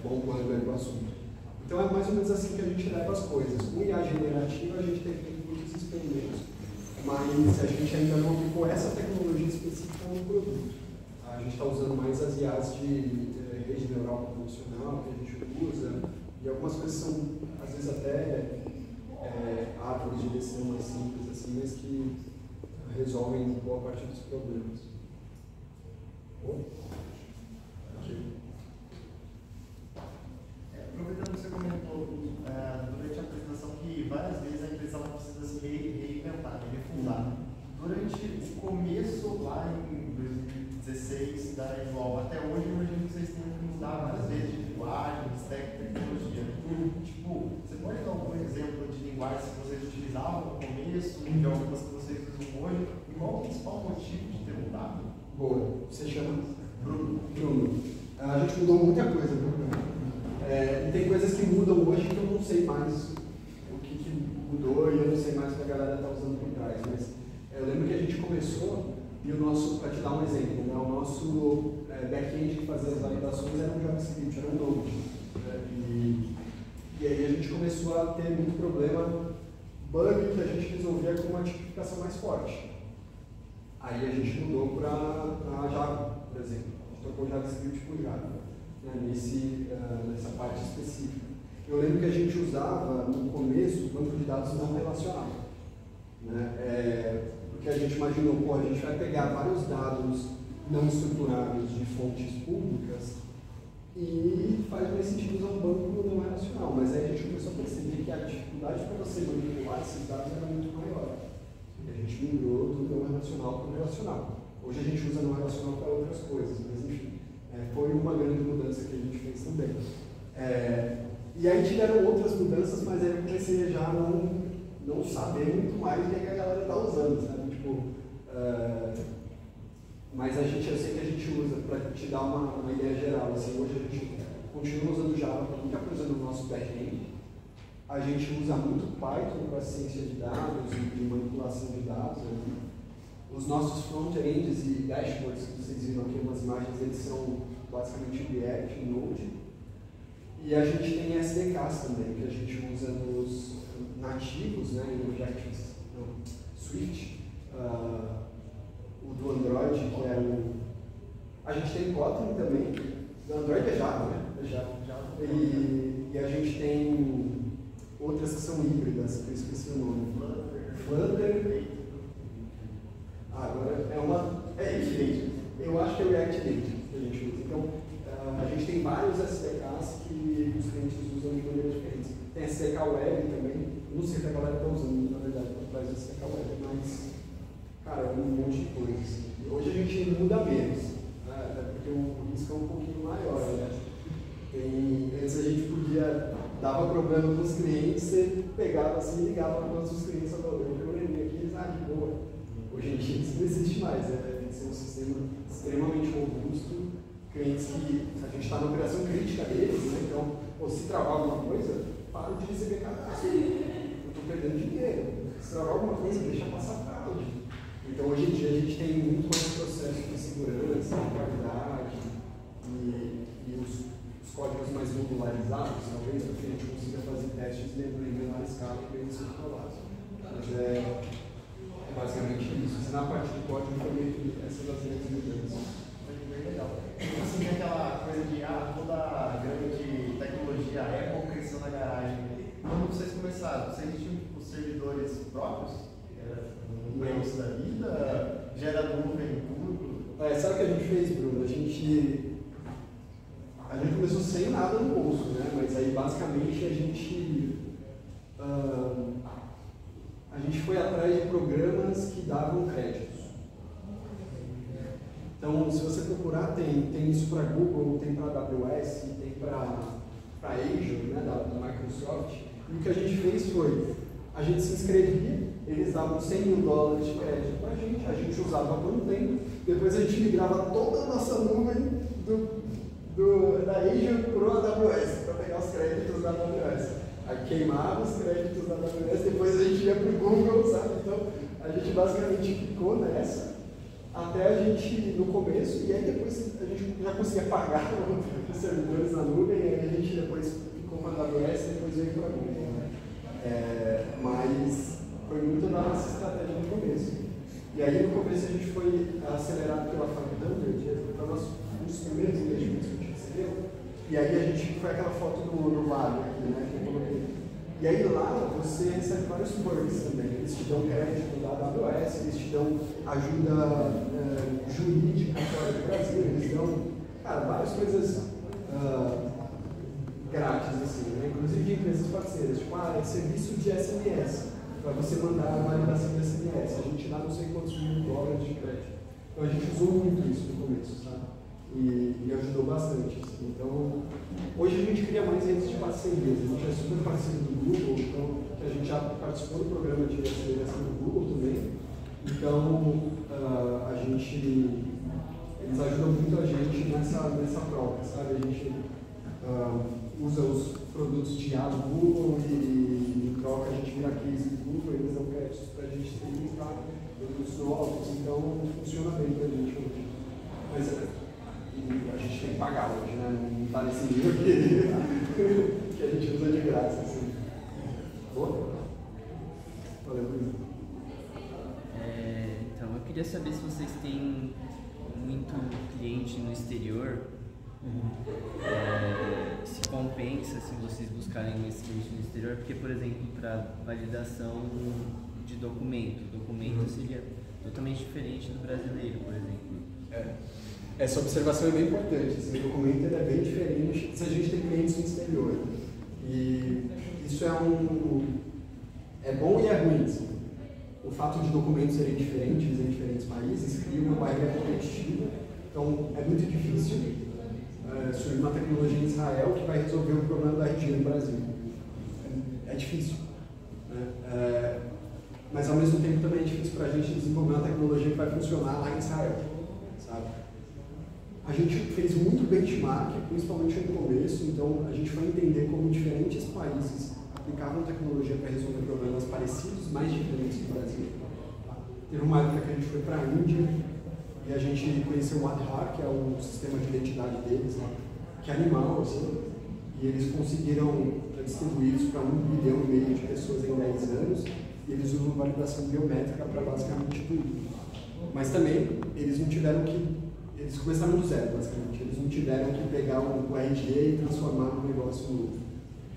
bombando o assunto. Então é mais ou menos assim que a gente leva as coisas. Com IA generativa a gente tem feito muitos experimentos, mas a gente ainda não aplicou essa tecnologia específica no produto. A gente está usando mais as IAs de rede neural convolucional que a gente usa, e algumas coisas são, às vezes, até árvores de decisão mais simples, assim, mas que resolvem boa parte dos problemas. Aproveitando que você comentou durante a apresentação que várias vezes a empresa precisa se reinventar, refundar. Durante o começo, lá em 2016, da AdWall até hoje, eu imagino que vocês tenham que mudar várias vezes de linguagem, de stack, tecnologia. Tipo, você pode dar algum exemplo de linguagem que vocês utilizavam no começo, de algumas que vocês usam hoje? E qual o principal motivo de ter mudado? Boa. Você chama? Bruno. A gente mudou muita coisa, Bruno. E tem coisas que mudam hoje que eu não sei mais o que mudou e eu não sei mais o que a galera está usando por trás. Mas eu lembro que a gente começou e o nosso, para te dar um exemplo, né, o nosso back-end que fazia as validações era um JavaScript, era um Node. E aí a gente começou a ter muito problema, bug que a gente resolvia com uma tipificação mais forte. Aí a gente mudou para Java, por exemplo. A gente trocou o JavaScript por Java, né, nessa parte específica. Eu lembro que a gente usava, no começo, banco de dados não relacional. Né? Porque a gente imaginou, a gente vai pegar vários dados não estruturados de fontes públicas e faz mais sentido usar um banco não relacional. Mas aí a gente começou a perceber que a dificuldade para você manipular esses dados era muito maior. E a gente migrou do não relacional para o relacional. Hoje a gente usa não relacional para outras coisas, mas enfim, foi uma grande mudança que a gente fez também. E aí tiveram outras mudanças, mas aí eu comecei a já não saber muito mais o que a galera está usando, sabe? Tipo, mas eu sei que a gente usa, para te dar uma ideia geral, assim, hoje a gente continua usando Java para muita coisa no nosso back-end. A gente usa muito Python para ciência de dados e de manipulação de dados. Né? Os nossos front-ends e dashboards que vocês viram aqui, umas imagens, eles são basicamente React e Node. E a gente tem SDKs também, que a gente usa nos nativos, né, em Swift, o do Android, que é a gente tem Kotlin também, do Android é Java, né? É Java. E a gente tem outras que são híbridas, que eu esqueci o nome. Flutter. Agora é Native. Eu acho que é o React Native que a gente usa. Então, a gente tem vários SDKs que os clientes usam de maneiras diferentes. Tem SDK Web também. Não sei se a galera está usando, na verdade, para trás do SDK Web, mas, cara, é um monte de coisas. Hoje a gente muda menos, né? Porque o risco é um pouquinho maior, né? Antes a gente podia, dava problema com os clientes, você pegava assim e ligava para os clientes e falava, eu probleminha aqui, eles, de boa. Hoje em dia isso não existe mais, tem que ser um sistema extremamente robusto, clientes que a gente está na operação crítica deles, né? Então, se travar alguma coisa, para de receber cadastro, eu estou perdendo dinheiro. Se travar alguma coisa, deixa passar fraude. Então, hoje em dia a gente tem muito mais processo de segurança, de qualidade e os códigos mais modularizados, talvez, para que a gente consiga fazer testes em menor escala e bem controlados. Mas é basicamente isso. Na parte do código também essas das grandes mudanças. Bem legal. Assim, tem aquela coisa de toda a grande tecnologia Apple cresceu na garagem. Quando vocês começaram, vocês tinham os servidores próprios? Um Windows da vida? Gera nuvem, tudo? Sabe o que a gente fez, Bruno? A gente começou sem nada no bolso, né? Mas aí basicamente a gente foi atrás de programas que davam créditos. Então, se você procurar, tem isso para Google, tem para AWS, tem para Azure, né, da Microsoft. E o que a gente fez foi, a gente se inscrevia, eles davam $100 mil de crédito para a gente usava por um tempo, depois a gente migrava toda a nossa nuvem da Azure para o AWS, para pegar os créditos da AWS. Aí queimava os créditos da AWS, depois a gente ia para o Google, sabe? Então, a gente basicamente ficou nessa, até a gente, no começo, e aí depois a gente já conseguia pagar os servidores na nuvem, e aí a gente depois ficou com a AWS e depois veio para a Google. Mas foi muito da nossa estratégia no começo. E aí no começo a gente foi acelerado pela Thunder, que foi um dos primeiros investimentos que a gente recebeu. E aí a gente foi aquela foto do lago aqui, né, que eu coloquei. E aí lá você recebe vários perks também. Eles te dão crédito da AWS, eles te dão ajuda jurídica fora do Brasil, eles dão, várias coisas grátis, assim, né? Inclusive de empresas parceiras, tipo, serviço de SMS, para você mandar a validação de SMS. A gente dá não sei quantos $1.000 de crédito. Então a gente usou muito isso no começo, sabe? E ajudou bastante. Assim. Então, hoje a gente cria mais redes de parcerias. A gente é super parceiro do Google, então a gente já participou do programa de aceleração do Google também. Então, eles ajudam muito a gente nessa troca, sabe? A gente usa os produtos de do Google e em troca a gente vira case do Google, eles dão créditos para a gente experimentar produtos novos, então funciona bem para a gente hoje. Mas a gente tem que pagar hoje, né? Não está nesse nível que a gente usa de graça. Assim. Boa? Valeu, Luiz. Então, eu queria saber se vocês têm muito cliente no exterior. Se compensa se vocês buscarem esse cliente no exterior, porque, por exemplo, para validação de documento seria totalmente diferente do brasileiro, por exemplo. Essa observação é bem importante. Esse documento ele é bem diferente se a gente tem clientes no exterior. E isso é bom e é ruim. Assim. O fato de documentos serem diferentes em diferentes países cria uma barreira competitiva. Então, é muito difícil surgir uma tecnologia em Israel que vai resolver o problema da RG no Brasil. É difícil. Né? Mas, ao mesmo tempo, também é difícil para a gente desenvolver uma tecnologia que vai funcionar lá em Israel. Sabe? A gente fez muito benchmark, principalmente no começo, então a gente foi entender como diferentes países aplicavam tecnologia para resolver problemas parecidos, mais diferentes do Brasil. Teve uma época que a gente foi para a Índia e a gente conheceu o Aadhaar, que é o sistema de identidade deles, né? Que é animal, assim, e eles conseguiram distribuir isso para 1,5 bilhão de pessoas em 10 anos, e eles usam validação biométrica para basicamente tudo. Mas também eles não tiveram que. Eles começaram do zero, basicamente. Eles não tiveram que pegar o RG e transformar num negócio novo.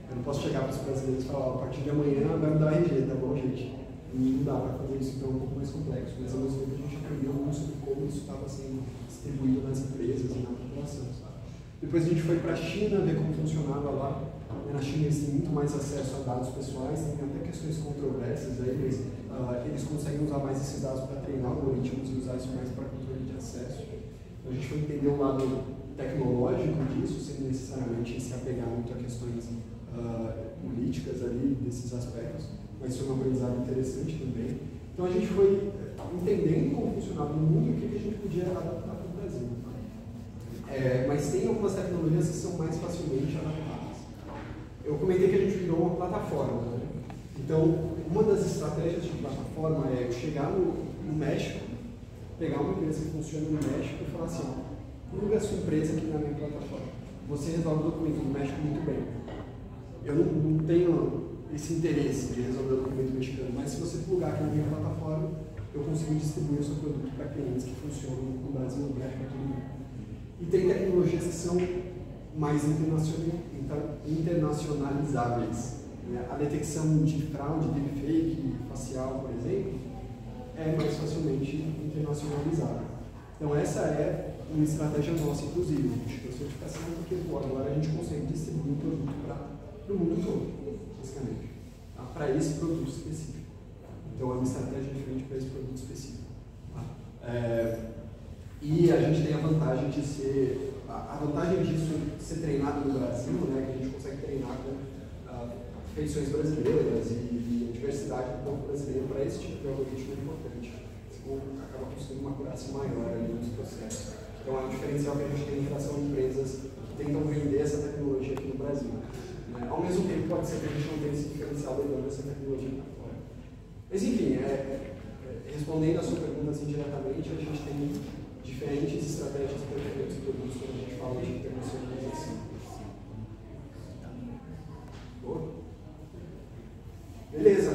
Eu não posso chegar para os brasileiros e falar, a partir de amanhã vai mudar o RG, tá bom, gente? Não dá para fazer isso, então é um pouco mais complexo. Mas ao mesmo tempo a gente aprendeu muito sobre como isso estava sendo distribuído nas empresas e na população, sabe? Depois a gente foi para a China ver como funcionava lá. Na China eles têm muito mais acesso a dados pessoais, tem até questões controversas aí, mas eles conseguem usar mais esses dados para treinar algoritmos e usar isso mais para controle de acesso. A gente foi entender o lado tecnológico disso, sem necessariamente se apegar muito a questões políticas ali, desses aspectos, mas foi um aprendizado interessante também. Então a gente foi entendendo como funcionava no mundo e o que a gente podia adaptar para o Brasil. Mas tem algumas tecnologias que são mais facilmente adaptadas. Eu comentei que a gente virou uma plataforma, né? Então, uma das estratégias de plataforma é eu chegar no México, pegar uma empresa que funciona no México e falar assim, pluga a sua empresa aqui na minha plataforma. Você resolve o documento no México muito bem. Eu não tenho esse interesse de resolver o documento mexicano, mas se você plugar aqui na minha plataforma, eu consigo distribuir o seu produto para clientes que funcionam no Brasil, no México, para todo mundo. E tem tecnologias que são mais internacionalizáveis. A detecção de fraude, deepfake, facial, por exemplo, é mais facilmente internacionalizável. Então essa é uma estratégia nossa, inclusive, de certificação, porque agora a gente consegue distribuir o produto para o mundo todo, basicamente, tá? Para esse produto específico. Então é uma estratégia diferente para esse produto específico. Tá? E a gente tem a vantagem de ser, a vantagem disso ser treinado no Brasil, né, que a gente consegue treinar com feições brasileiras e diversidade do povo brasileiro para esse tipo de algoritmo é importante. Você acaba conseguindo uma acurácia maior ali nos processos. Então é um diferencial que a gente tem em relação a empresas que tentam vender essa tecnologia aqui no Brasil. Né? Ao mesmo tempo, pode ser que a gente não tenha esse diferencial levando essa tecnologia para fora. Mas enfim, respondendo a sua pergunta assim diretamente, a gente tem diferentes estratégias para diferentes produtos quando a gente fala de internacionalização. Boa? Beleza.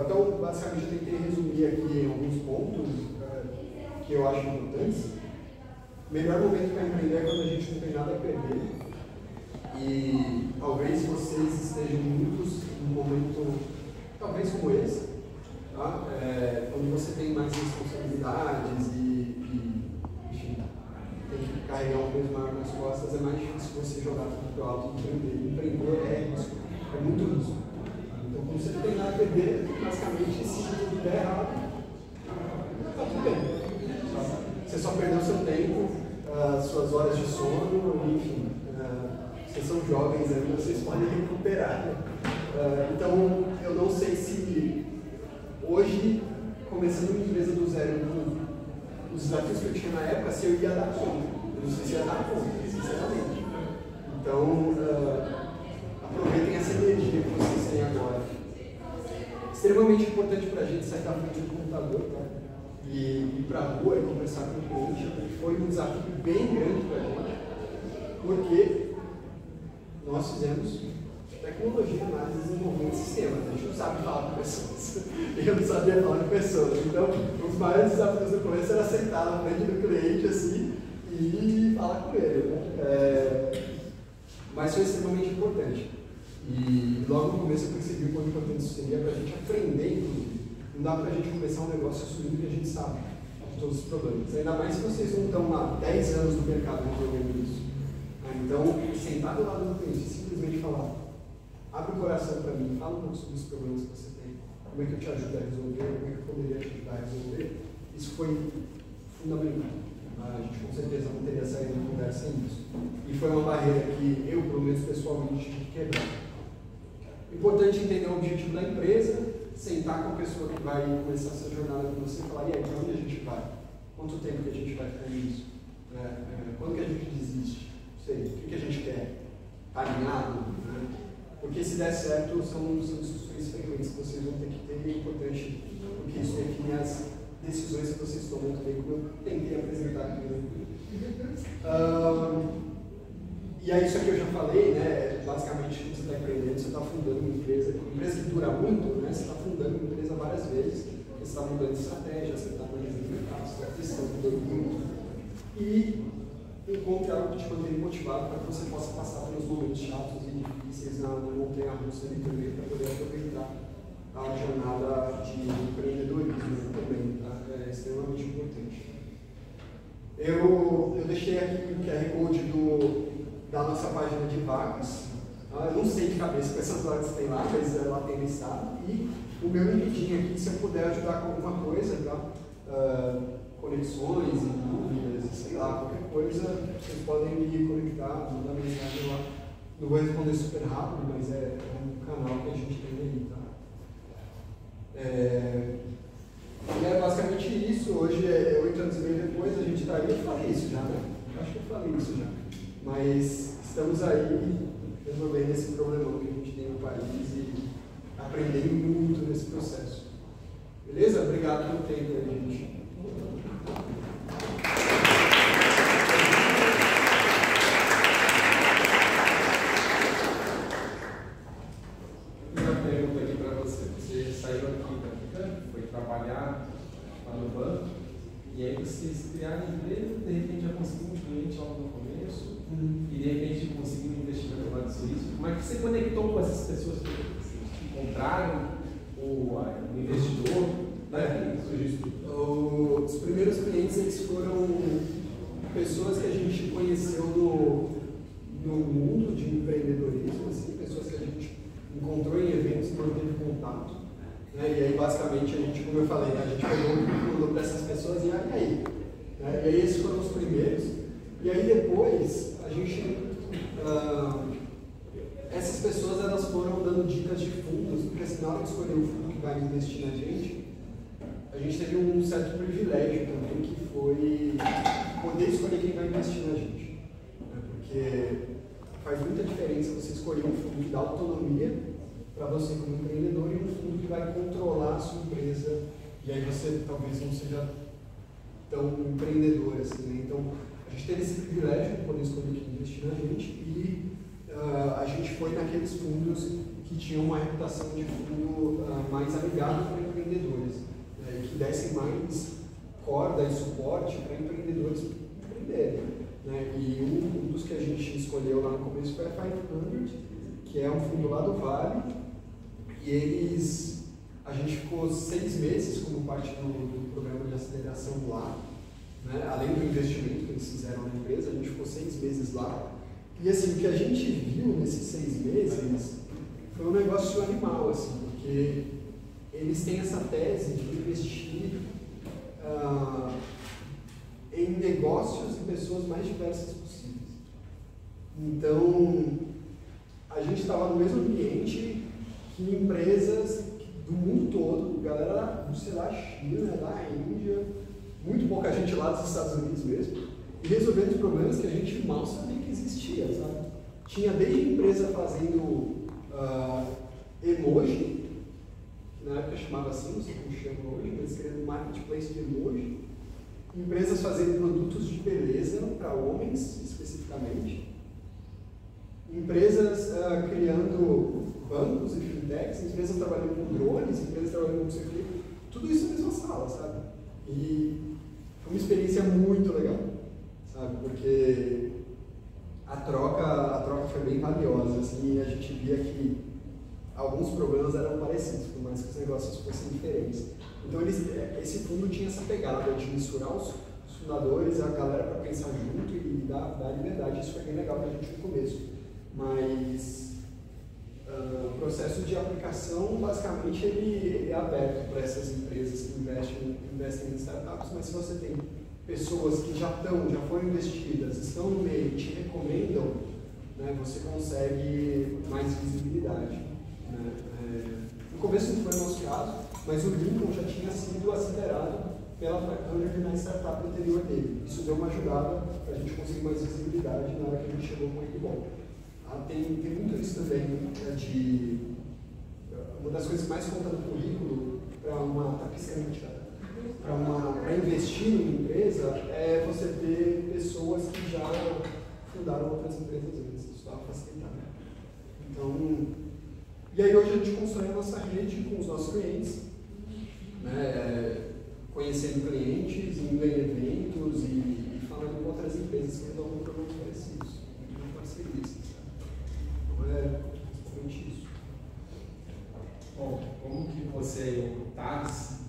Então, basicamente, eu tentei resumir aqui alguns pontos que eu acho importantes. O melhor momento para empreender é quando a gente não tem nada a perder. E talvez vocês estejam muitos num momento, talvez como esse, tá? Quando você tem mais responsabilidades e enfim, tem que carregar um peso maior nas costas, é mais difícil você jogar tudo para o alto e empreender. Empreender é risco, é muito risco. Então, quando você não tem nada a perder, basicamente, se tudo der errado, está tudo bem. Você só perdeu seu tempo, suas horas de sono, enfim. Vocês são jovens ainda, vocês podem recuperar. Então, eu não sei se hoje, começando uma empresa do zero, com os desafios que eu tinha na época, se eu ia dar conta. Eu não sei se ia dar conta, sinceramente. Então, aproveitem essa energia que vocês têm agora. Extremamente importante para a gente sair da frente do computador, tá? E ir para a rua e conversar com o cliente. Foi um desafio bem grande para a gente, porque nós fizemos tecnologia, análise e desenvolvimento de sistemas. A gente não sabe falar com pessoas. Eu não sabia falar com pessoas. Então, os maiores desafios do começo era sentar na frente do cliente assim e falar com ele. Né? Mas foi extremamente importante. E logo no começo eu percebi o quão importante isso seria para a gente aprender, inclusive. Não dá para a gente começar um negócio assumindo que a gente sabe de todos os problemas. Ainda mais se vocês não estão há 10 anos no mercado resolvendo isso. Então, sentar do lado do cliente e simplesmente falar, abre o coração para mim, fala um pouco sobre os problemas que você tem, como é que eu te ajudo a resolver, como é que eu poderia te ajudar a resolver. Isso foi fundamental. A gente com certeza não teria saído da conversa sem isso. E foi uma barreira que eu, pelo menos pessoalmente, tive que quebrar. Importante entender o objetivo da empresa, sentar com a pessoa que vai começar essa jornada com você e falar, e aí, para onde a gente vai? Quanto tempo que a gente vai ficar nisso? Quando que a gente desiste? Não sei, o que a gente quer? Está alinhado? Né? Porque se der certo, são discussões frequentes que vocês vão ter que ter, e é importante, porque isso define as decisões que vocês tomam também, como eu tentei apresentar aqui. E aí, isso aqui eu já falei, né? Basicamente, quando você está empreendendo, você está fundando uma empresa que dura muito, né? Você está fundando uma empresa várias vezes, você está mudando estratégia, você está analisando o mercado, você está testando muito. E encontre algo que te mantenha motivado para que você possa passar pelos momentos chatos e difíceis na montanha-russa ali também, para poder aproveitar a jornada de empreendedorismo também, tá? É extremamente importante. Eu deixei aqui o QR Code da nossa página de vagas. Eu não sei de cabeça quantas vagas tem lá, mas ela tem listado. E o meu LinkedIn aqui, se eu puder ajudar com alguma coisa, tá? Conexões e dúvidas, sei lá, qualquer coisa, coisa, vocês podem me conectar, mandar mensagem lá. Não vou responder super rápido, mas é um canal que a gente tem aí, tá? E é basicamente isso. Hoje é 8 anos e meio depois, a gente está aí. Eu falei isso já, né? Acho que eu falei isso já. Mas estamos aí resolvendo esse problemão que a gente tem no país e aprendendo muito nesse processo. Beleza? Obrigado pelo tempo aí, gente. Uma pergunta aqui para você. Você saiu aqui da Africana, foi trabalhar lá no banco, e aí vocês criaram a empresa, de repente já conseguiu um cliente logo no começo, e de repente conseguiu um investimento lá do Suíço. Como é que você conectou com essas pessoas que vocês encontraram? O investidor, né? Os primeiros clientes eles foram pessoas que a gente conheceu no mundo de empreendedorismo, assim, pessoas que a gente encontrou em eventos e manteve contato. Né? E aí, basicamente, a gente, como eu falei, a gente pegou o currículo dessas pessoas e aí? Né? E aí, esses foram os primeiros. E aí, depois, a gente. Essas pessoas elas foram dando dicas de fundos, porque assim, na hora de escolher o fundo que vai investir na gente, a gente teve um certo privilégio também, que foi poder escolher quem vai investir na gente. Né? Porque faz muita diferença você escolher um fundo que dá autonomia para você como empreendedor e um fundo que vai controlar a sua empresa, e aí você talvez não seja tão empreendedor assim, né? Então, a gente teve esse privilégio de poder escolher quem investir na gente e a gente foi naqueles fundos que tinham uma reputação de fundo mais amigável para empreendedores, né, que dessem mais corda e suporte para empreendedores empreenderem. Né, e um dos que a gente escolheu lá no começo foi a 500, que é um fundo lá do Vale, e a gente ficou 6 meses como parte do programa de aceleração lá, né, além do investimento que eles fizeram na empresa, a gente ficou 6 meses lá. E assim, o que a gente viu nesses 6 meses foi um negócio animal, assim, porque eles têm essa tese de investir em negócios e pessoas mais diversas possíveis. Então, a gente estava no mesmo ambiente que empresas do mundo todo, galera, sei lá, China, da Índia, muito pouca gente lá dos Estados Unidos mesmo, e resolvendo os problemas que a gente mal sabia que existia, sabe? Tinha desde empresa fazendo emoji, que na época chamava assim, não sei como chama hoje, mas criando marketplace de emoji, empresas fazendo produtos de beleza para homens, especificamente, empresas criando bancos e fintechs, empresas trabalhando com drones, empresas trabalhando com não sei o quê, tudo isso na mesma sala, sabe? E foi uma experiência muito legal, sabe? Porque a troca foi bem valiosa, assim, e a gente via que alguns problemas eram parecidos, por mais que os negócios fossem diferentes. Então, esse fundo tinha essa pegada de misturar os fundadores, a galera para pensar junto e dar liberdade. Isso foi bem legal para a gente no começo. Mas o processo de aplicação, basicamente, ele é aberto para essas empresas que investem em startups, mas se você tem pessoas que já foram investidas, estão no meio e te recomendam, né, você consegue mais visibilidade. Né? No começo não foi o nosso caso, mas o Lincoln já tinha sido acelerado pela 500 na startup anterior dele. Isso deu uma ajudada para a gente conseguir mais visibilidade na hora que a gente chegou com ele bom. Tem muito isso também, uma das coisas que mais conta no currículo para investir em uma empresa é você ter pessoas que já fundaram outras empresas antes, isso dá para facilitar. Então, e aí hoje a gente constrói a nossa rede com os nossos clientes, né, conhecendo clientes, indo em eventos e falando com outras empresas que resolvem problemas parecidos, em parcerias. Então é basicamente isso. Bom, como que você, o Thales,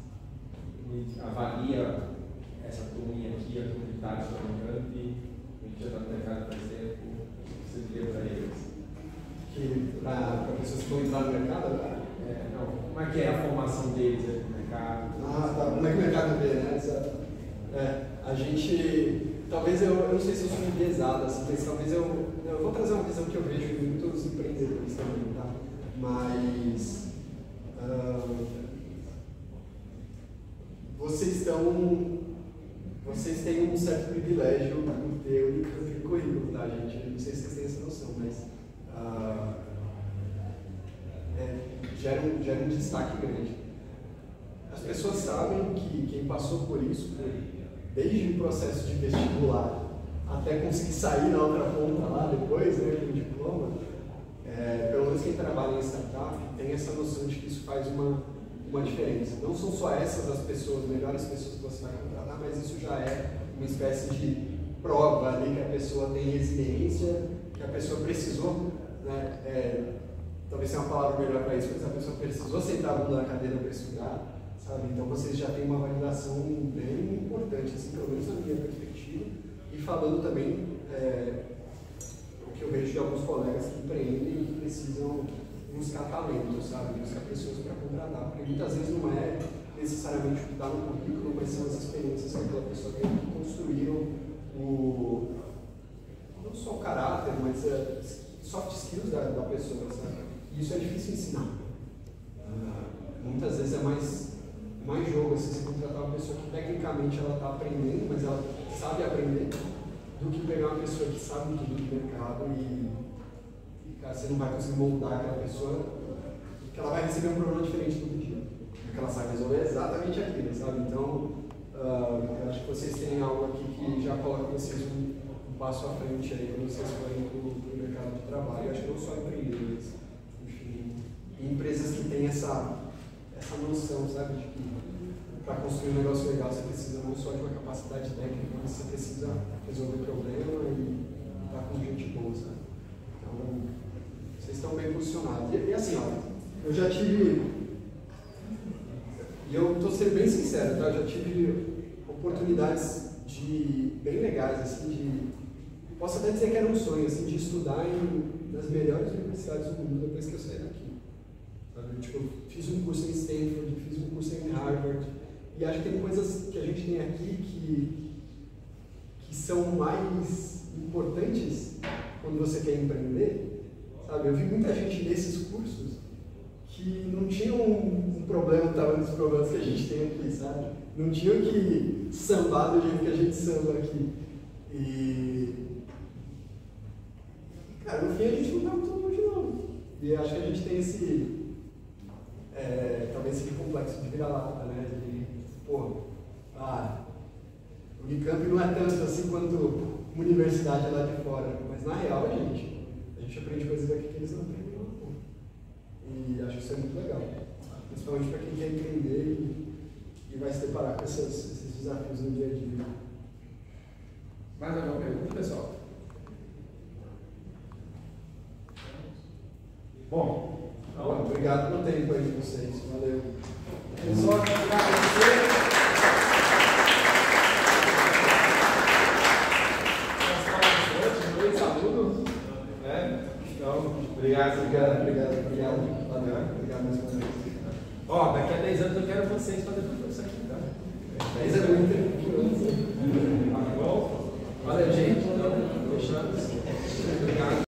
avalia essa turminha aqui, a comunidade do Unicamp, a gente já está no mercado faz tempo, você diria para eles? Que para pessoas que estão entrando no mercado, cara? Não, como é que é a formação deles aí no mercado? Tá. Como é que o mercado vê, né? A gente, talvez eu não sei se eu sou enviesado, assim, mas talvez eu vou trazer uma visão que eu vejo em muitos empreendedores também, tá? Mas vocês têm um certo privilégio por ter o currículo, tá, gente? Não sei se vocês têm essa noção, mas gera um destaque grande. As pessoas sabem que quem passou por isso, desde o processo de vestibular até conseguir sair na outra ponta lá depois, né, com o diploma, pelo menos quem trabalha em startup tem essa noção de que isso faz uma diferença. Não são só essas as pessoas, melhores pessoas que você vai contratar, mas isso já é uma espécie de prova ali que a pessoa tem resiliência, que a pessoa precisou, né, talvez seja uma palavra melhor para isso, mas a pessoa precisou sentar a bunda na cadeira para estudar, sabe? Então vocês já têm uma validação bem importante, assim, pelo menos na minha perspectiva, e falando também o que eu vejo de alguns colegas que empreendem e que precisam buscar talento, sabe? Buscar pessoas para contratar, porque muitas vezes não é necessariamente o que está no currículo, mas são as experiências que aquela pessoa tem que construíram não só o caráter, mas soft skills da pessoa, sabe? E isso é difícil ensinar. Muitas vezes é mais jogo, assim, você contratar uma pessoa que tecnicamente ela está aprendendo, mas ela sabe aprender, do que pegar uma pessoa que sabe tudo do mercado e cara, você não vai conseguir moldar aquela pessoa, porque ela vai receber um problema diferente todo dia, porque ela sabe resolver exatamente aquilo, sabe? Então, eu acho que vocês têm algo aqui que já coloca vocês um passo à frente aí quando vocês forem para o mercado de trabalho. Eu acho que não só empreendedores, enfim, empresas que têm essa noção, sabe, de que para construir um negócio legal você precisa não só de uma capacidade técnica, mas você precisa resolver problema e estar com gente boa, sabe? Então, vocês estão bem posicionados. E assim, olha, eu já tive, e eu estou sendo bem sincero, tá? Eu já tive oportunidades bem legais, assim, posso até dizer que era um sonho, assim, de estudar nas melhores universidades do mundo depois que eu saí daqui. Sabe? Tipo, eu fiz um curso em Stanford, fiz um curso em Harvard, e acho que tem coisas que a gente tem aqui que são mais importantes quando você quer empreender, sabe? Eu vi muita gente nesses cursos que não tinham um problema do tamanho dos problemas que a gente tem aqui, sabe? Não tinham que sambar do jeito que a gente samba aqui. E, cara, no fim a gente não estava todo mundo de novo. E acho que a gente tem esse, talvez esse complexo de vira-lata, né? O Unicamp não é tanto assim quanto uma universidade lá de fora, mas na real, a gente aprende coisas aqui que eles não aprendem lá fora. E acho que isso é muito legal, principalmente para quem quer empreender e vai se deparar com esses desafios no dia a dia. Mais alguma pergunta, pessoal? Bom, então, obrigado pelo tempo aí de vocês, valeu. Pessoal, agradecer. Obrigado. Valeu. Obrigado mais uma vez. Ó, daqui a 10 anos eu quero vocês fazer tudo isso aqui, tá? 10 anos muito. Valeu, gente. Então, fechamos. Obrigado.